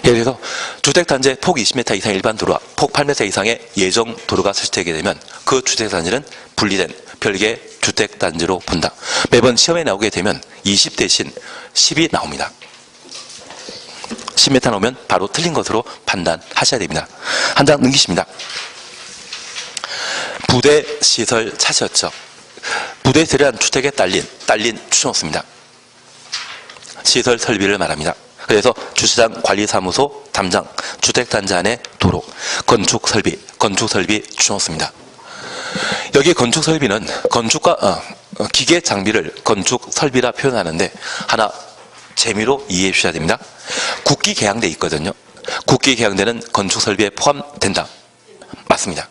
예를 들어서 주택단지의 폭 20m 이상 일반 도로와 폭 8m 이상의 예정 도로가 설치되게 되면 그 주택단지는 분리된 별개의 주택단지로 본다. 매번 시험에 나오게 되면 20 대신 10이 나옵니다. 10m 나오면 바로 틀린 것으로 판단하셔야 됩니다. 한 장 넘기십니다. 부대시설 찾으셨죠? 부대시설이란 주택에 딸린 추천호습니다. 시설 설비를 말합니다. 그래서 주차장 관리사무소 담당 주택단지 안에 도로 건축설비 추천호습니다. 여기 건축설비는 건축과 기계 장비를 건축설비라 표현하는데 하나 재미로 이해해 주셔야 됩니다. 국기계양대 있거든요. 국기계양대는 건축설비에 포함된다. 맞습니다.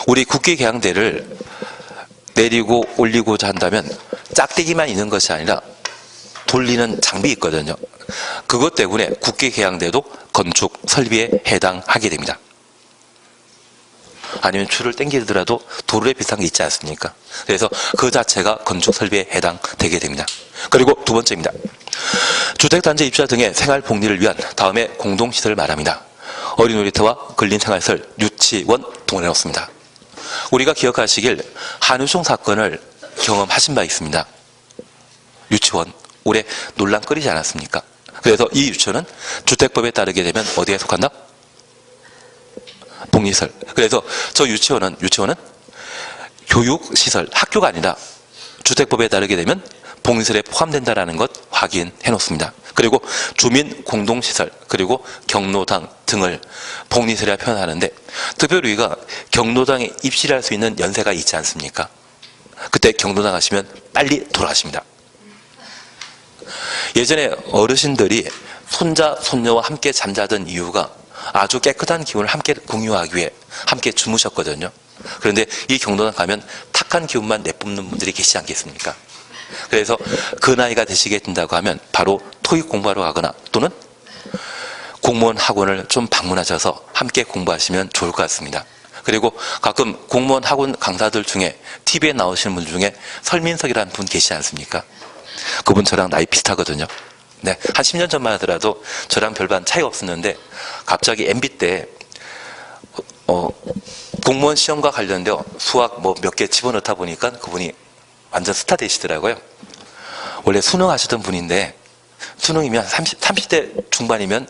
우리 국기계양대를 내리고 올리고자 한다면 짝대기만 있는 것이 아니라 돌리는 장비 있거든요. 그것 때문에 국기계양대도 건축설비에 해당하게 됩니다. 아니면 줄을 당기더라도 도로에 비슷한 게 있지 않습니까? 그래서 그 자체가 건축설비에 해당되게 됩니다. 그리고 두 번째입니다. 주택단지 입주자 등의 생활복리를 위한 다음에 공동시설을 말합니다. 어린 놀이터와 근린생활시설, 유치원 동원해놓습니다. 우리가 기억하시길 한유총 사건을 경험하신 바 있습니다. 유치원 올해 논란 끓이지 않았습니까? 그래서 이 유치원은 주택법에 따르게 되면 어디에 속한다? 복리시설. 그래서 저 유치원은 교육시설, 학교가 아니라 주택법에 따르게 되면 복리시설에 포함된다는 것 확인해 놓습니다. 그리고 주민 공동시설, 그리고 경로당 등을 복리시설이라 표현하는데 특별히 우리가 경로당에 입실할 수 있는 연세가 있지 않습니까? 그때 경로당 하시면 빨리 돌아가십니다. 예전에 어르신들이 손자, 손녀와 함께 잠자던 이유가 아주 깨끗한 기운을 함께 공유하기 위해 함께 주무셨거든요. 그런데 이 경도당 가면 탁한 기운만 내뿜는 분들이 계시지 않겠습니까? 그래서 그 나이가 되시게 된다고 하면 바로 토익 공부하러 가거나 또는 공무원 학원을 좀 방문하셔서 함께 공부하시면 좋을 것 같습니다. 그리고 가끔 공무원 학원 강사들 중에 TV에 나오시는 분 중에 설민석이라는 분 계시지 않습니까? 그분 저랑 나이 비슷하거든요. 네, 한 10년 전만 하더라도 저랑 별반 차이 없었는데 갑자기 MB 때 공무원 시험과 관련되어 수학 뭐 몇 개 집어넣다 보니까 그분이 완전 스타 되시더라고요. 원래 수능 하시던 분인데 수능이면 30대 중반이면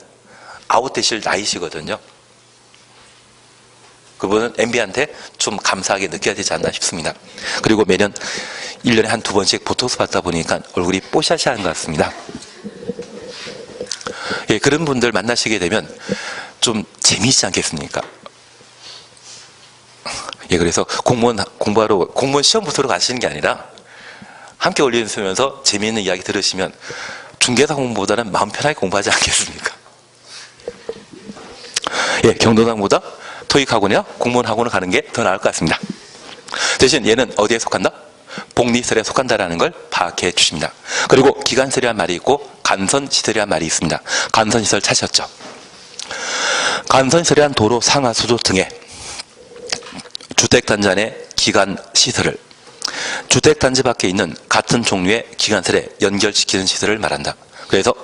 아웃되실 나이시거든요. 그분은 MB한테 좀 감사하게 느껴야 되지 않나 싶습니다. 그리고 매년 1년에 한 2번씩 보톡스 받다 보니까 얼굴이 뽀샤시한 것 같습니다. 예, 그런 분들 만나시게 되면 좀 재미있지 않겠습니까? 예, 그래서 공무원 공부하러, 공무원 시험 보러 가시는 게 아니라 함께 어울리면서 재미있는 이야기 들으시면 중개사 공부보다는 마음 편하게 공부하지 않겠습니까? 예, 경도당보다 토익 학원이나 공무원 학원을 가는 게 더 나을 것 같습니다. 대신 얘는 어디에 속한다? 복리설에 속한다라는 걸 파악해 주십니다. 그리고 기간설이라는 말이 있고 간선시설이라는 말이 있습니다. 간선시설 찾으셨죠? 간선시설이란 도로, 상하, 수도 등의 주택단지 안의 기간시설을 주택단지 밖에 있는 같은 종류의 기간설에 연결시키는 시설을 말한다. 그래서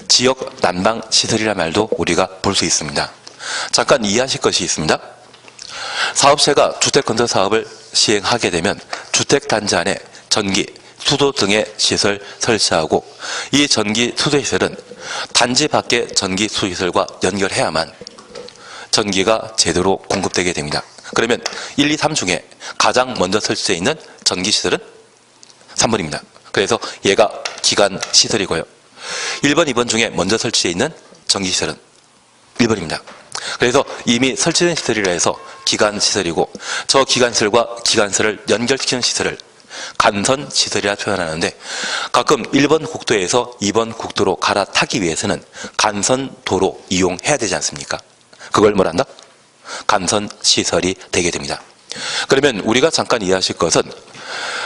지역 난방시설이라는 말도 우리가 볼 수 있습니다. 잠깐 이해하실 것이 있습니다. 사업체가 주택건설 사업을 시행하게 되면 주택단지 안에 전기, 수도 등의 시설 설치하고 이 전기, 수도 시설은 단지 밖의 전기, 수도 시설과 연결해야만 전기가 제대로 공급되게 됩니다. 그러면 1, 2, 3 중에 가장 먼저 설치되어 있는 전기시설은 3번입니다. 그래서 얘가 기간시설이고요. 1번, 2번 중에 먼저 설치되어 있는 전기시설은 1번입니다. 그래서 이미 설치된 시설이라 해서 기간시설이고 저 기간시설과 기간시설을 연결시키는 시설을 간선시설이라 표현하는데 가끔 1번 국도에서 2번 국도로 갈아타기 위해서는 간선도로 이용해야 되지 않습니까? 그걸 뭐란다? 간선시설이 되게 됩니다. 그러면 우리가 잠깐 이해하실 것은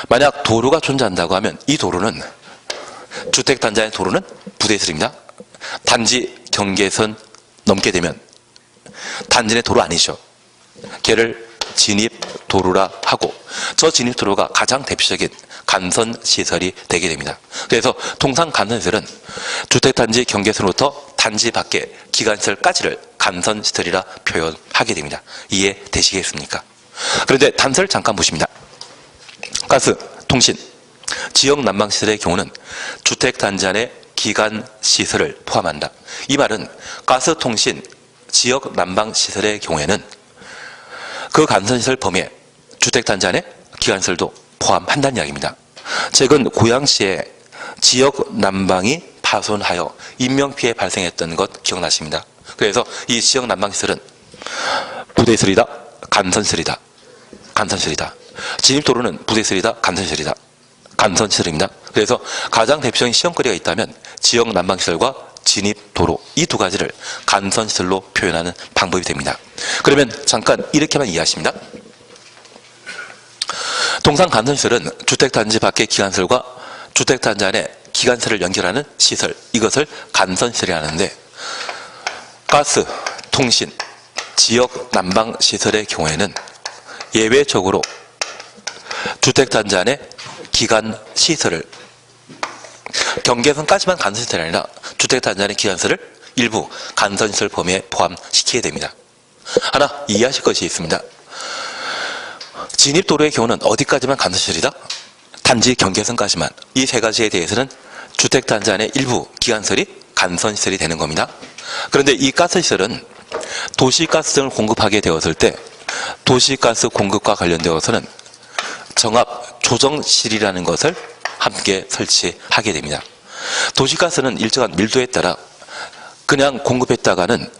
만약 도로가 존재한다고 하면 이 도로는 주택단지 안의 도로는 부대시설입니다. 단지 경계선 넘게 되면 단지 내 도로 아니죠. 걔를 진입도로라 하고 저 진입도로가 가장 대표적인 간선시설이 되게 됩니다. 그래서 통상 간선시설은 주택단지 경계선부터 단지 밖의 기간시설까지를 간선시설이라 표현하게 됩니다. 이해되시겠습니까? 그런데 단서를 잠깐 보십니다. 가스, 통신, 지역 난방시설의 경우는 주택단지 안에 기간시설을 포함한다. 이 말은 가스, 통신, 지역 난방시설의 경우에는 그 간선시설 범위에 주택단지 안에 기간시설도 포함한다는 이야기입니다. 최근 고양시에 지역 난방이 파손하여 인명피해 발생했던 것 기억나십니다. 그래서 이 지역 난방시설은 부대시설이다, 간선시설이다, 간선시설이다. 진입도로는 부대시설이다, 간선시설이다, 간선시설입니다. 그래서 가장 대표적인 시험거리가 있다면 지역 난방시설과 진입도로 이 두 가지를 간선시설로 표현하는 방법이 됩니다. 그러면 잠깐 이렇게만 이해하십니다. 통상 간선시설은 주택단지 밖의 기간시설과 주택단지 안에 기간시설을 연결하는 시설, 이것을 간선시설이 하는데 가스, 통신, 지역 난방시설의 경우에는 예외적으로 주택단지 안에 기간시설을 경계선까지만 간선시설이 아니라 주택단지 안의 기간시설을 일부 간선시설 범위에 포함시키게 됩니다. 하나 이해하실 것이 있습니다. 진입도로의 경우는 어디까지만 간선시설이다? 단지 경계선까지만. 이 세 가지에 대해서는 주택단지 안의 일부 기간시설이 간선시설이 되는 겁니다. 그런데 이 가스시설은 도시가스 등을 공급하게 되었을 때 도시가스 공급과 관련되어서는 정압조정실이라는 것을 함께 설치하게 됩니다. 도시가스는 일정한 밀도에 따라 그냥 공급했다가는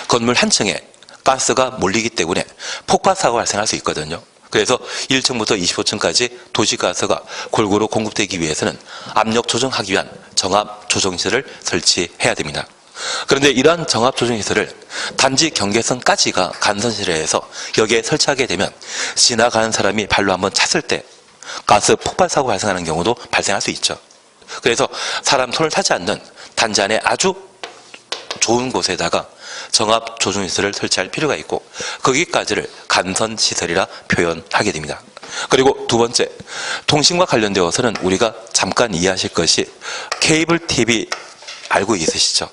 건물 한 층에 가스가 몰리기 때문에 폭발사고가 발생할 수 있거든요. 그래서 1층부터 25층까지 도시가스가 골고루 공급되기 위해서는 압력 조정하기 위한 정압 조정실을 설치해야 됩니다. 그런데 이러한 정합조정시설을 단지 경계선까지가 간선시설에서 여기에 설치하게 되면 지나가는 사람이 발로 한번 찼을 때 가스 폭발 사고 발생하는 경우도 발생할 수 있죠. 그래서 사람 손을 타지 않는 단지 안에 아주 좋은 곳에다가 정합조정시설을 설치할 필요가 있고 거기까지를 간선시설이라 표현하게 됩니다. 그리고 두 번째, 통신과 관련되어서는 우리가 잠깐 이해하실 것이 케이블 TV 알고 있으시죠?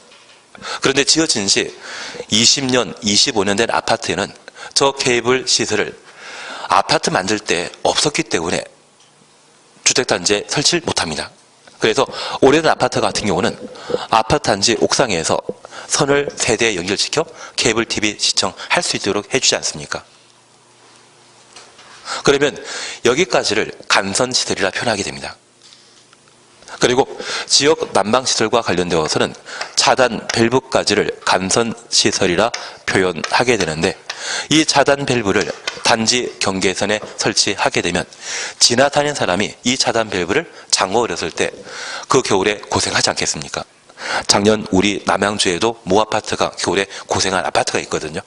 그런데 지어진 지 20년, 25년 된 아파트에는 저 케이블 시설을 아파트 만들 때 없었기 때문에 주택단지에 설치를 못합니다. 그래서 오래된 아파트 같은 경우는 아파트 단지 옥상에서 선을 세대에 연결시켜 케이블 TV 시청할 수 있도록 해주지 않습니까? 그러면 여기까지를 간선시설이라 표현하게 됩니다. 그리고 지역 난방시설과 관련되어서는 차단 밸브까지를 간선시설이라 표현하게 되는데 이 차단 밸브를 단지 경계선에 설치하게 되면 지나다니는 사람이 이 차단 밸브를 잠궈버렸을 때 그 겨울에 고생하지 않겠습니까? 작년 우리 남양주에도 모 아파트가 겨울에 고생한 아파트가 있거든요.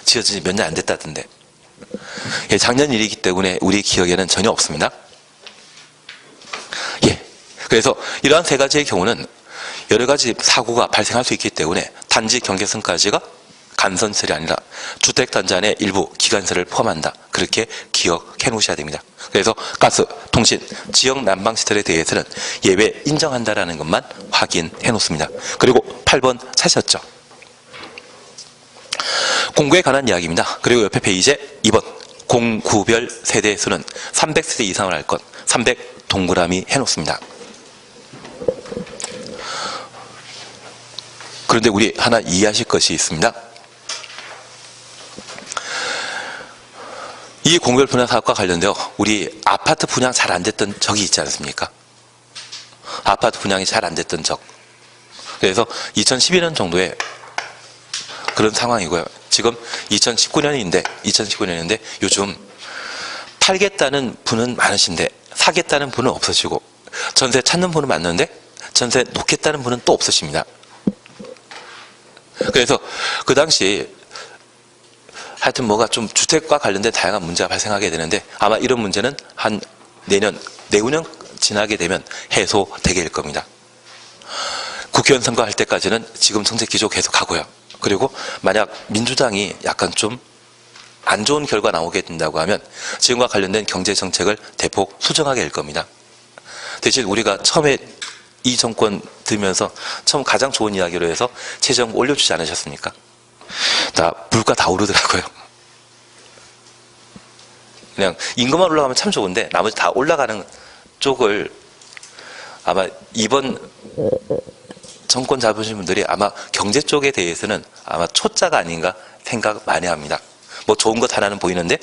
지어진 지 몇 년 안 됐다던데. 예, 작년 일이기 때문에 우리 기억에는 전혀 없습니다. 예. 그래서 이러한 세 가지의 경우는 여러 가지 사고가 발생할 수 있기 때문에 단지 경계선까지가 간선시설이 아니라 주택단지 안에 일부 기관시설을 포함한다. 그렇게 기억해 놓으셔야 됩니다. 그래서 가스, 통신, 지역 난방시설에 대해서는 예외 인정한다라는 것만 확인해 놓습니다. 그리고 8번 찾으셨죠? 공구에 관한 이야기입니다. 그리고 옆에 페이지에 2번 공구별 세대 수는 300세대 이상을 할 것 300 동그라미 해놓습니다. 그런데 우리 하나 이해하실 것이 있습니다. 이 공별 분양 사업과 관련되어 우리 아파트 분양 잘 안 됐던 적이 있지 않습니까? 아파트 분양이 잘 안 됐던 적. 그래서 2012년 정도에 그런 상황이고요. 지금 2019년인데 요즘 팔겠다는 분은 많으신데 사겠다는 분은 없으시고 전세 찾는 분은 많는데 전세 놓겠다는 분은 또 없으십니다. 그래서 그 당시 하여튼 뭐가 좀 주택과 관련된 다양한 문제가 발생하게 되는데 아마 이런 문제는 한 내후년 지나게 되면 해소되게 될 겁니다. 국회의원 선거할 때까지는 지금 정책 기조 계속 하고요. 그리고 만약 민주당이 약간 좀 안 좋은 결과 나오게 된다고 하면 지금과 관련된 경제 정책을 대폭 수정하게 될 겁니다. 대신 우리가 처음에 이 정권 들면서 처음 가장 좋은 이야기로 해서 최저임금 올려주지 않으셨습니까? 물가 다 오르더라고요. 그냥 임금만 올라가면 참 좋은데 나머지 다 올라가는 쪽을 아마 이번 정권 잡으신 분들이 아마 경제 쪽에 대해서는 아마 초짜가 아닌가 생각 많이 합니다. 뭐 좋은 것 하나는 보이는데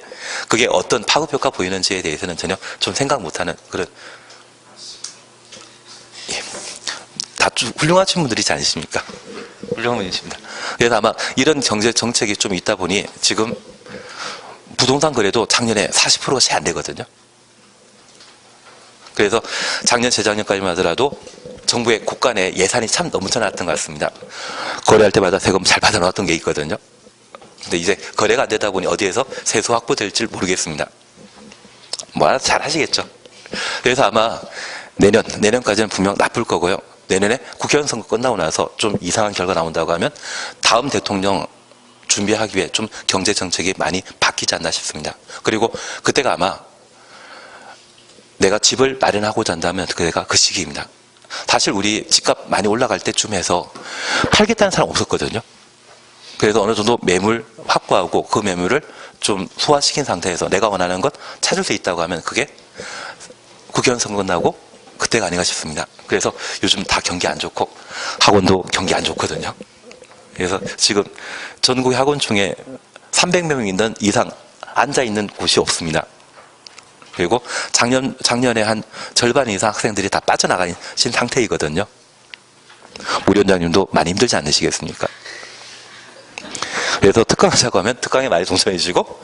그게 어떤 파급 효과 보이는지에 대해서는 전혀 좀 생각 못하는 그런 다 훌륭하신 분들이지 않으십니까? 훌륭한 분이십니다. 그래서 아마 이런 경제 정책이 좀 있다 보니 지금 부동산 거래도 작년에 40%가 채 안 되거든요. 그래서 작년 재작년까지만 하더라도 정부의 국간의 예산이 참 넘쳐났던 것 같습니다. 거래할 때마다 세금 잘 받아놓았던 게 있거든요. 근데 이제 거래가 안 되다 보니 어디에서 세수 확보될지 모르겠습니다. 뭐 알아서 잘 하시겠죠. 그래서 아마 내년까지는 분명 나쁠 거고요. 내년에 국회의원 선거 끝나고 나서 좀 이상한 결과 나온다고 하면 다음 대통령 준비하기 위해 좀 경제 정책이 많이 바뀌지 않나 싶습니다. 그리고 그때가 아마 내가 집을 마련하고자 한다면 그때가 그 시기입니다. 사실 우리 집값 많이 올라갈 때쯤 해서 팔겠다는 사람 없었거든요. 그래서 어느 정도 매물 확보하고 그 매물을 좀 소화시킨 상태에서 내가 원하는 것 찾을 수 있다고 하면 그게 국회의원 선거 끝나고 그때가 아닌가 싶습니다. 그래서 요즘 다 경기 안 좋고 학원도 경기 안 좋거든요. 그래서 지금 전국의 학원 중에 300명 이상 앉아있는 곳이 없습니다. 그리고 작년에 한 절반 이상 학생들이 다 빠져나가신 상태이거든요. 우리 원장님도 많이 힘들지 않으시겠습니까? 그래서 특강 하자고 하면 특강에 많이 동참해 주시고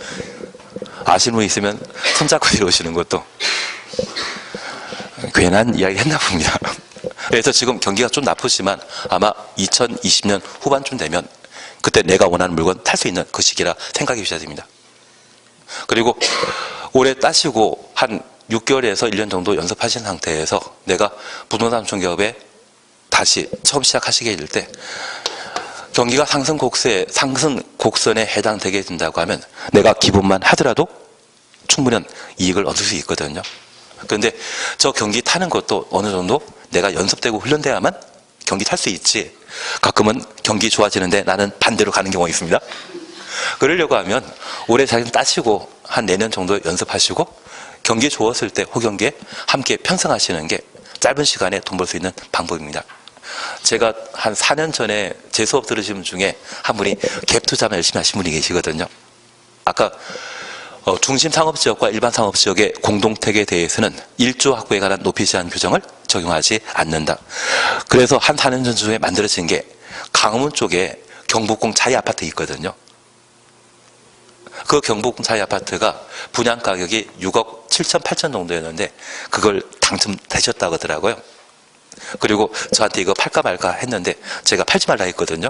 아시는 분 있으면 손잡고 이러시는 것도 괜한 이야기 했나 봅니다. 그래서 지금 경기가 좀 나쁘지만 아마 2020년 후반쯤 되면 그때 내가 원하는 물건 탈 수 있는 그 시기라 생각해 주셔야 됩니다. 그리고 올해 따시고 한 6개월에서 1년 정도 연습하신 상태에서 내가 부동산 중개업에 다시 처음 시작하시게 될 때 경기가 상승 곡선에 해당되게 된다고 하면 내가 기본만 하더라도 충분한 이익을 얻을 수 있거든요. 그런데 저 경기 타는 것도 어느 정도 내가 연습되고 훈련돼야만 경기 탈 수 있지, 가끔은 경기 좋아지는데 나는 반대로 가는 경우가 있습니다. 그러려고 하면 올해 잘 따시고 한 내년 정도 연습하시고 경기 좋았을 때 호경기에 함께 편성하시는 게 짧은 시간에 돈 벌 수 있는 방법입니다. 제가 한 4년 전에 제 수업 들으신 분 중에 한 분이 갭 투자만 열심히 하신 분이 계시거든요. 아까 중심 상업지역과 일반 상업지역의 공동택에 대해서는 1조 확보에 관한 높이 제한 규정을 적용하지 않는다. 그래서 한 4년 전쯤에 만들어진 게 강화문 쪽에 경복궁 자이 아파트 있거든요. 그 경복궁 자이 아파트가 분양 가격이 6억 7천 8천 정도였는데 그걸 당첨되셨다고 하더라고요. 그리고 저한테 이거 팔까 말까 했는데 제가 팔지 말라 했거든요.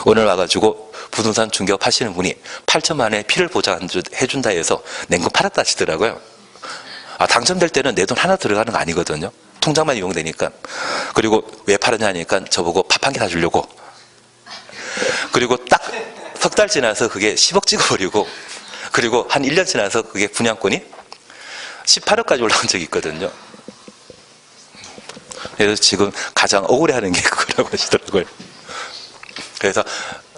오늘 와가지고 부동산 중개업 하시는 분이 8천만 원의 피를 보장해준다 해서 낸 거 팔았다 하시더라고요. 당첨될 때는 내 돈 하나 들어가는 거 아니거든요. 통장만 이용되니까. 그리고 왜 팔았냐 하니까 저보고 밥 한 개 사주려고. 그리고 딱 석 달 지나서 그게 10억 찍어버리고, 그리고 한 1년 지나서 그게 분양권이 18억까지 올라온 적이 있거든요. 그래서 지금 가장 억울해하는 게 그거라고 하시더라고요. 그래서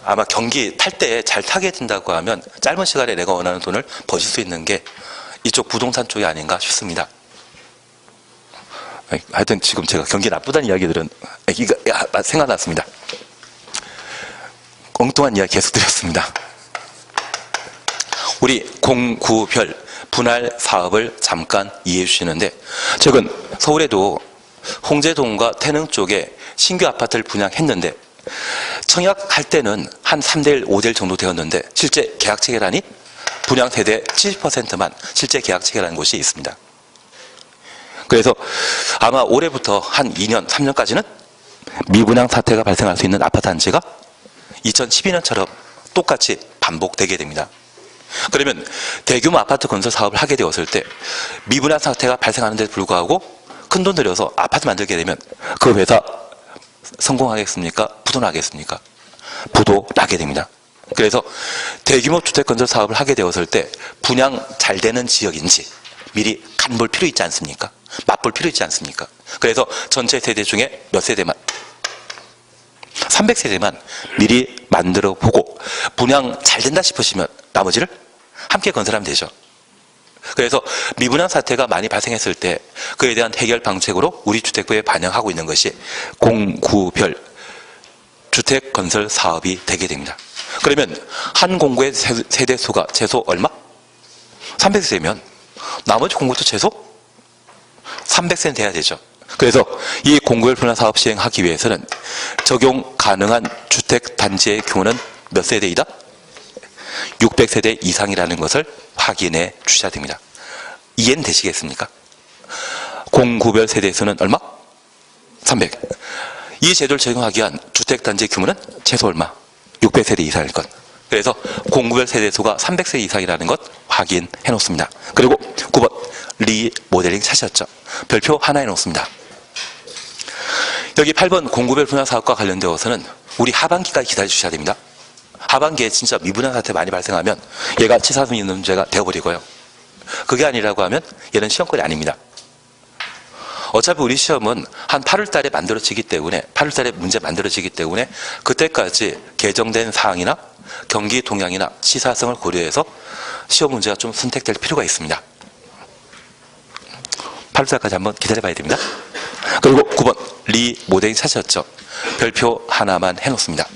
아마 경기 탈 때 잘 타게 된다고 하면 짧은 시간에 내가 원하는 돈을 버실 수 있는 게 이쪽 부동산 쪽이 아닌가 싶습니다. 하여튼 지금 제가 경기 나쁘다는 이야기들은 생각났습니다. 엉뚱한 이야기 계속 드렸습니다. 우리 공구별 분할 사업을 잠깐 이해해 주시는데, 최근 서울에도 홍제동과 태릉 쪽에 신규 아파트를 분양했는데 청약할 때는 한 3대1, 5대1 정도 되었는데 실제 계약 체결안이 분양 세대 70%만 실제 계약 체결한 곳이 있습니다. 그래서 아마 올해부터 한 2년, 3년까지는 미분양 사태가 발생할 수 있는 아파트 단지가 2012년처럼 똑같이 반복되게 됩니다. 그러면 대규모 아파트 건설 사업을 하게 되었을 때 미분양 사태가 발생하는데도 불구하고 큰 돈 들여서 아파트 만들게 되면 그 회사 성공하겠습니까? 부도나겠습니까? 부도나게 됩니다. 그래서 대규모 주택 건설 사업을 하게 되었을 때 분양 잘 되는 지역인지 미리 간볼 필요 있지 않습니까? 맛볼 필요 있지 않습니까? 그래서 전체 세대 중에 몇 세대만, 300세대만 미리 만들어 보고 분양 잘 된다 싶으시면 나머지를 함께 건설하면 되죠. 그래서 미분양 사태가 많이 발생했을 때 그에 대한 해결 방책으로 우리 주택부에 반영하고 있는 것이 공구별 주택 건설 사업이 되게 됩니다. 그러면 한 공구의 세대수가 최소 얼마? 300세면 나머지 공구도 최소 300세는 돼야 되죠. 그래서 이 공구별 분할 사업 시행하기 위해서는 적용 가능한 주택 단지의 규모는 몇 세대이다? 600세대 이상이라는 것을 확인해 주셔야 됩니다. 이해는 되시겠습니까? 공구별 세대수는 얼마? 300. 이 제도를 적용하기 위한 주택단지의 규모는 최소 얼마? 600세대 이상일 것. 그래서 공구별 세대수가 300세 이상이라는 것 확인해 놓습니다. 그리고 9번 리모델링 찾으셨죠? 별표 하나 해 놓습니다. 여기 8번 공구별 분할 사업과 관련되어서는 우리 하반기까지 기다려 주셔야 됩니다. 하반기에 진짜 미분양 사태 많이 발생하면 얘가 치사성 있는 문제가 되어버리고요. 그게 아니라고 하면 얘는 시험권이 아닙니다. 어차피 우리 시험은 한 8월 달에 만들어지기 때문에, 8월 달에 문제 만들어지기 때문에 그때까지 개정된 사항이나 경기 동향이나 시사성을 고려해서 시험 문제가 좀 선택될 필요가 있습니다. 8월 달까지 한번 기다려봐야 됩니다. 그리고 9번 리모델링 찾으셨죠? 별표 하나만 해놓습니다.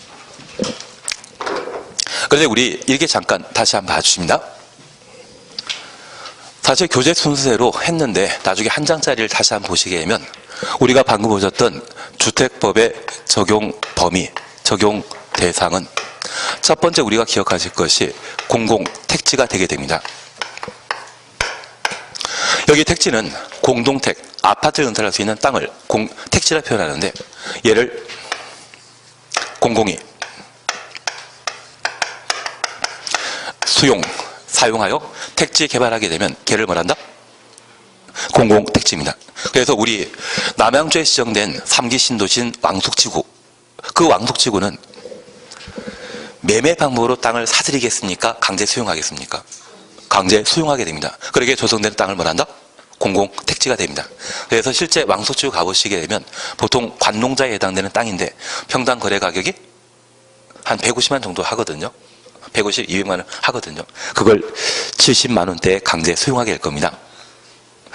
그런데 우리 일개 잠깐 다시 한번 봐주십니다. 사실 교재 순서대로 했는데 나중에 한 장짜리를 다시 한번 보시게 되면 우리가 방금 보셨던 주택법의 적용 범위, 적용 대상은 첫 번째 우리가 기억하실 것이 공공택지가 되게 됩니다. 여기 택지는 공동택, 아파트를 건설할 수 있는 땅을 택지라 표현하는데, 얘를 공공이 사용하여 택지 개발하게 되면 걔를 뭐란다? 공공택지입니다. 그래서 우리 남양주에 지정된 3기 신도시인 왕숙지구, 그 왕숙지구는 매매 방법으로 땅을 사들이겠습니까? 강제 수용하겠습니까? 강제 수용하게 됩니다. 그러게 조성된 땅을 뭐란다? 공공택지가 됩니다. 그래서 실제 왕숙지구 가보시게 되면 보통 관농자에 해당되는 땅인데 평당 거래 가격이 한 150만 정도 하거든요. 150, 200만 원 하거든요. 그걸 70만 원대에 강제 수용하게 될 겁니다.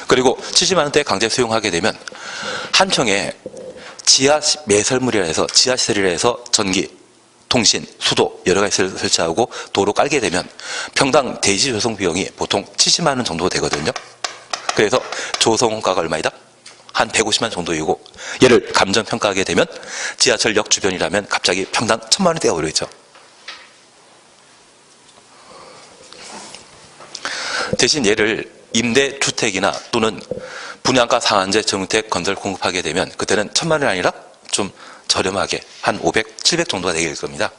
그리고 70만 원대에 강제 수용하게 되면 한 평에 지하 매설물이라 해서 지하시설이라 해서 전기, 통신, 수도 여러 가지를 설치하고 도로 깔게 되면 평당 대지 조성 비용이 보통 70만 원 정도 되거든요. 그래서 조성가가 얼마이다? 한 150만 정도이고, 얘를 감정평가하게 되면 지하철역 주변이라면 갑자기 평당 1000만 원대가 오르죠. 대신 얘를 임대주택이나 또는 분양가 상한제 정책 건설 공급하게 되면 그때는 1000만 원이 아니라 좀 저렴하게 한 500, 700 정도가 되게 될 겁니다.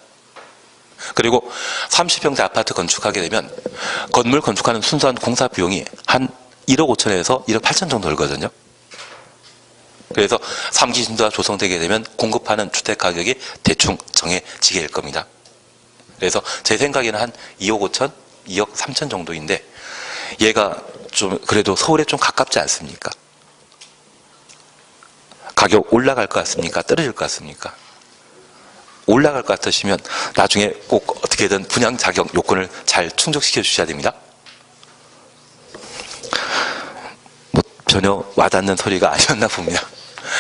그리고 30평대 아파트 건축하게 되면 건물 건축하는 순수한 공사 비용이 한 1억 5천에서 1억 8천 정도 들거든요. 그래서 3기 신도가 조성되게 되면 공급하는 주택 가격이 대충 정해지게 될 겁니다. 그래서 제 생각에는 한 2억 5천, 2억 3천 정도인데 얘가 좀 그래도 서울에 좀 가깝지 않습니까? 가격 올라갈 것 같습니까? 떨어질 것 같습니까? 올라갈 것 같으시면 나중에 꼭 어떻게든 분양 자격 요건을 잘 충족시켜 주셔야 됩니다. 뭐 전혀 와닿는 소리가 아니었나 봅니다.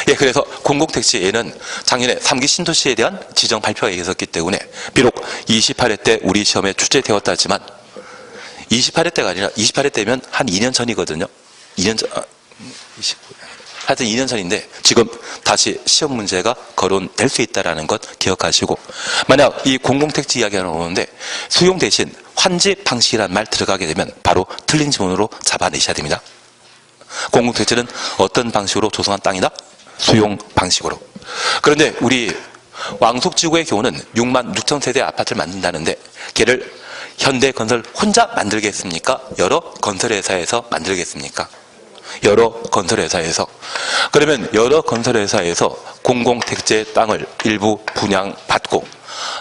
예, 그래서 공공택지 얘는 작년에 3기 신도시에 대한 지정 발표가 있었기 때문에 비록 28회 때 우리 시험에 출제되었다지만 28회 때가 아니라 28회 때면 한 2년 전이거든요. 2년 전, 하여튼 2년 전인데 지금 다시 시험 문제가 거론될 수 있다는 것 기억하시고, 만약 이 공공택지 이야기가 나오는데 수용 대신 환집 방식이라는 말 들어가게 되면 바로 틀린 지문으로 잡아내셔야 됩니다. 공공택지는 어떤 방식으로 조성한 땅이다? 수용 방식으로. 그런데 우리 왕숙지구의 경우는 6만 6천 세대 아파트를 만든다는데 걔를 현대건설 혼자 만들겠습니까? 여러 건설회사에서 만들겠습니까? 여러 건설회사에서. 그러면 여러 건설회사에서 공공택지 땅을 일부 분양받고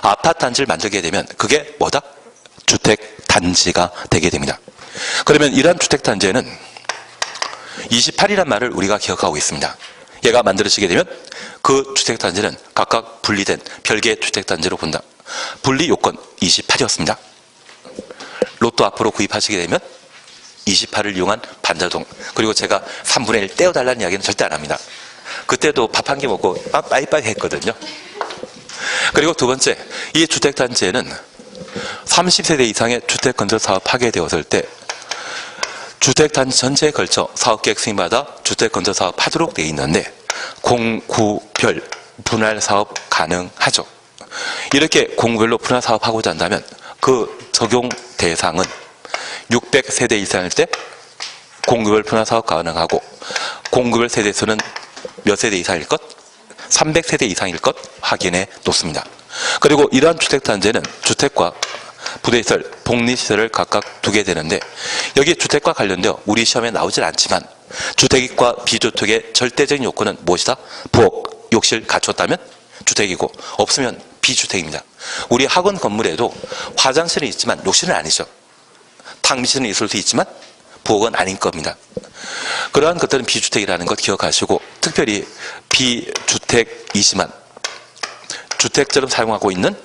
아파트 단지를 만들게 되면 그게 뭐다? 주택단지가 되게 됩니다. 그러면 이러한 주택단지에는 28이란 말을 우리가 기억하고 있습니다. 얘가 만들어지게 되면 그 주택단지는 각각 분리된 별개의 주택단지로 본다. 분리 요건 28이었습니다. 로또 앞으로 구입하시게 되면 28을 이용한 반자동, 그리고 제가 3분의 1 떼어달라는 이야기는 절대 안 합니다. 그때도 밥 한 끼 먹고 빠이빠이 했거든요. 그리고 두 번째, 이 주택단지에는 30세대 이상의 주택건설 사업 하게 되었을 때 주택단지 전체에 걸쳐 사업계획 승인받아 주택건설 사업 하도록 되어 있는데 공구별 분할 사업 가능하죠. 이렇게 공구별로 분할 사업하고자 한다면 그 적용 대상은 600세대 이상일 때 공구별 분할 사업 가능하고, 공구별 세대수는 몇 세대 이상일 것? 300세대 이상일 것 확인해 놓습니다. 그리고 이러한 주택단지에는 주택과 부대시설, 복리시설을 각각 두게 되는데 여기 주택과 관련되어 우리 시험에 나오질 않지만 주택과 비주택의 절대적인 요건은 무엇이다? 부엌, 욕실 갖췄다면 주택이고 없으면 비주택입니다. 우리 학원 건물에도 화장실은 있지만 욕실은 아니죠. 탕비실은 있을 수 있지만 부엌은 아닌 겁니다. 그러한 것들은 비주택이라는 것 기억하시고, 특별히 비주택이지만 주택처럼 사용하고 있는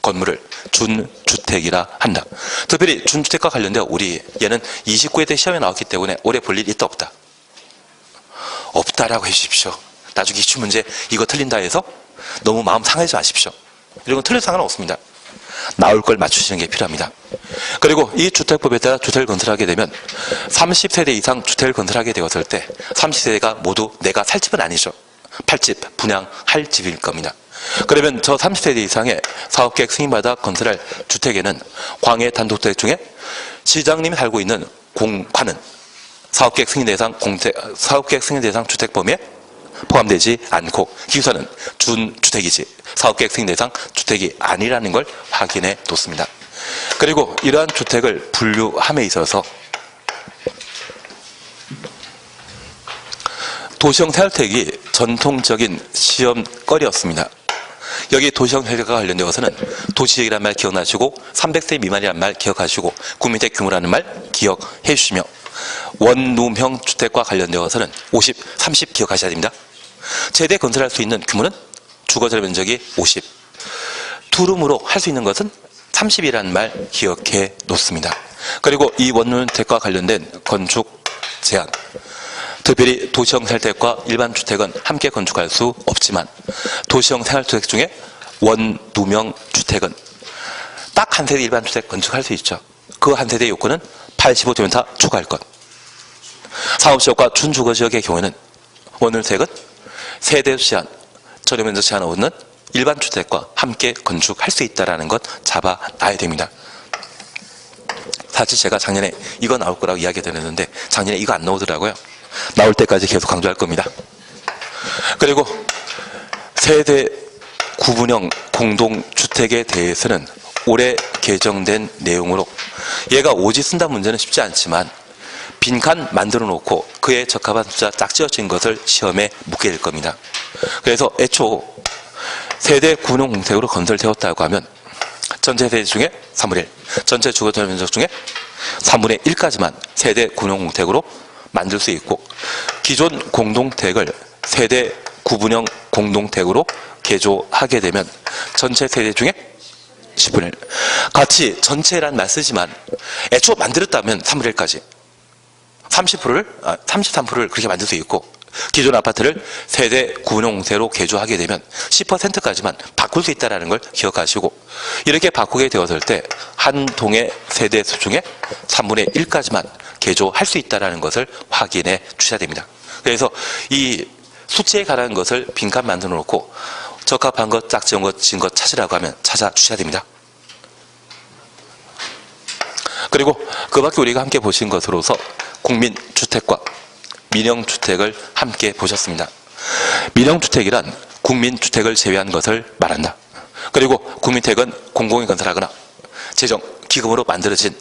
건물을 준주택이라 한다. 특별히 준주택과 관련되어 우리 얘는 29회 때 시험에 나왔기 때문에 올해 볼 일 있다 없다? 없다라고 해주십시오. 나중에 기출문제 이거 틀린다 해서 너무 마음 상하지 마십시오. 이런 건 틀릴 상관은 없습니다. 나올 걸 맞추시는 게 필요합니다. 그리고 이 주택법에 따라 주택을 건설하게 되면 30세대 이상 주택을 건설하게 되었을 때 30세대가 모두 내가 살 집은 아니죠. 팔집, 분양할 집일 겁니다. 그러면 저 30세대 이상의 사업계획 승인받아 건설할 주택에는 광해 단독주택 중에 시장님이 살고 있는 공관은 사업계획 승인 대상 주택 범위에 포함되지 않고 기숙사는 준주택이지 사업계획 승인 대상 주택이 아니라는 걸 확인해 뒀습니다. 그리고 이러한 주택을 분류함에 있어서 도시형 생활주택이 전통적인 시험거리였습니다. 여기 도시형 생활과 관련되어서는 도시지역이라는 말 기억나시고 300세 미만이라는 말 기억하시고 국민주택 규모라는 말 기억해 주시며 원룸형 주택과 관련되어서는 50, 30 기억하셔야 됩니다. 최대 건설할 수 있는 규모는 주거절 면적이 50, 투룸으로 할 수 있는 것은 30이라는 말 기억해 놓습니다. 그리고 이 원룸주택과 관련된 건축 제한, 특별히 도시형 생활주택과 일반 주택은 함께 건축할 수 없지만 도시형 생활주택 중에 원룸형 주택은 딱 한 세대 일반 주택 건축할 수 있죠. 그 한 세대 요건은 85제곱미터 초과할 것. 상업지역과 준주거지역의 경우에는 원룸주택은 세대 제한, 전용면적 제한 없는 일반 주택과 함께 건축할 수 있다는 것 잡아놔야 됩니다. 사실 제가 작년에 이거 나올 거라고 이야기 드렸는데 작년에 이거 안 나오더라고요. 나올 때까지 계속 강조할 겁니다. 그리고 세대 구분형 공동주택에 대해서는 올해 개정된 내용으로 얘가 오지 쓴다 문제는 쉽지 않지만 빈칸 만들어 놓고 그에 적합한 숫자 짝지어진 것을 시험에 묻게 될 겁니다. 그래서 애초 세대 구분형 공택으로 건설되었다고 하면 전체 세대 중에 3분의 1, 전체 주거절 면적 중에 3분의 1까지만 세대 구분형 공택으로 만들 수 있고 기존 공동택을 세대 구분형 공동택으로 개조하게 되면 전체 세대 중에 10분의 1 같이 전체란 말 쓰지만 애초 만들었다면 3분의 1까지 33%를 그렇게 만들 수 있고 기존 아파트를 세대 구분형 공택으로 개조하게 되면 10%까지만 바꿀 수 있다는 걸 기억하시고 이렇게 바꾸게 되었을 때 한 동의 세대 수 중에 3분의 1까지만 개조할 수 있다는 것을 확인해 주셔야 됩니다. 그래서 이 수치에 관한 것을 빈칸 만들어 놓고 적합한 것, 짝지은 것, 진 것 찾으라고 하면 찾아주셔야 됩니다. 그리고 그 밖에 우리가 함께 보신 것으로서 국민주택과 민영주택을 함께 보셨습니다. 민영주택이란 국민주택을 제외한 것을 말한다. 그리고 국민택은 공공이 건설하거나 재정, 기금으로 만들어진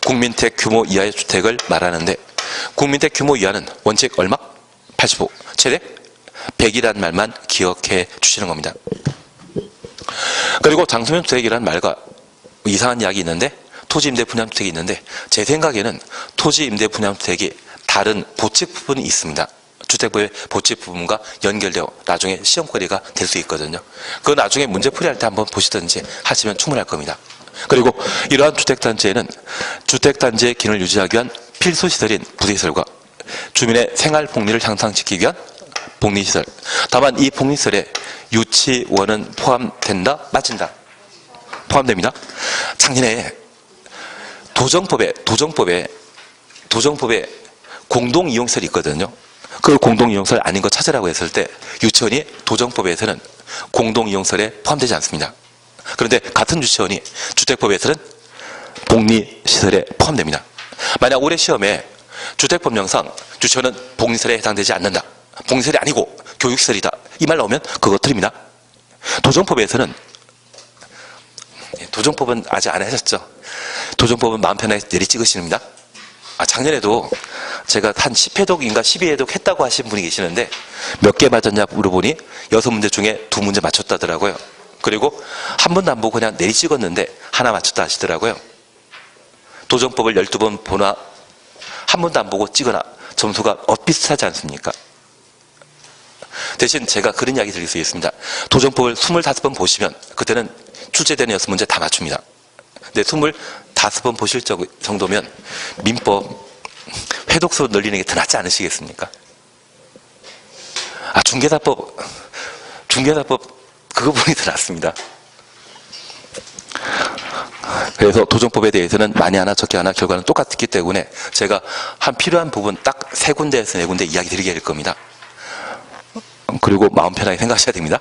국민택 규모 이하의 주택을 말하는데 국민택 규모 이하는 원칙 얼마? 85, 최대 100이라는 말만 기억해 주시는 겁니다. 그리고 장소면 주택이라는 말과 이상한 이야기 있는데 토지 임대 분양주택이 있는데 제 생각에는 토지 임대 분양주택이 다른 보칙 부분이 있습니다. 주택부의 보칙 부분과 연결되어 나중에 시험거리가 될 수 있거든요. 그 나중에 문제풀이할 때 한번 보시든지 하시면 충분할 겁니다. 그리고 이러한 주택단지에는 주택단지의 기능을 유지하기 위한 필수시설인 부대시설과 주민의 생활복리를 향상시키기 위한 복리시설, 다만 이 복리시설에 유치원은 포함된다? 빠진다? 포함됩니다. 작년에 도정법에 공동이용시설이 있거든요. 그 공동이용시설 아닌 거 찾으라고 했을 때 유치원이 도정법에서는 공동이용시설에 포함되지 않습니다. 그런데 같은 유치원이 주택법에서는 복리시설에 포함됩니다. 만약 올해 시험에 주택법령상 유치원은 복리시설에 해당되지 않는다. 복리시설이 아니고 교육시설이다. 이 말 나오면 그거 틀립니다. 도정법에서는 도정법은 아직 안 하셨죠? 도정법은 마음 편하게 내리 찍으십니다. 작년에도 제가 한 10회독인가 12회독 했다고 하신 분이 계시는데 몇 개 맞았냐 물어보니 6문제 중에 2문제 맞췄다더라고요. 그리고 한 번도 안 보고 그냥 내리 찍었는데 하나 맞췄다 하시더라고요. 도정법을 12번 보나 한 번도 안 보고 찍거나 점수가 엇비슷하지 않습니까? 대신 제가 그런 이야기 드릴 수 있습니다. 도정법을 25번 보시면 그때는 출제되는 6문제 다 맞춥니다. 근데 25번 보실 정도면 민법 회독수 늘리는 게 더 낫지 않으시겠습니까? 중개사법 그 부분이 더 낫습니다. 그래서 도정법에 대해서는 많이 하나 적게 하나 결과는 똑같기 때문에 제가 한 필요한 부분 딱 3군데에서 4군데 이야기 드리게 될 겁니다. 그리고 마음 편하게 생각하셔야 됩니다.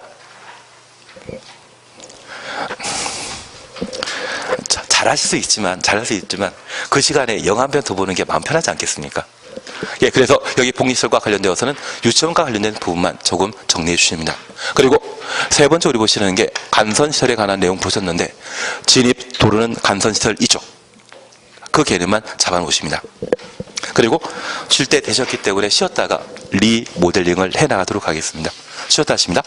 잘할 수 있지만 그 시간에 영화 한 편 더 보는 게 마음 편하지 않겠습니까? 예, 그래서 여기 복리시설과 관련되어서는 유치원과 관련된 부분만 조금 정리해 주십니다. 그리고 세 번째 우리 보시는 게 간선시설에 관한 내용 보셨는데 진입 도로는 간선시설이죠. 그 개념만 잡아놓으십니다. 그리고 쉴 때 되셨기 때문에 쉬었다가 리모델링을 해나가도록 하겠습니다. 쉬었다 하십니다.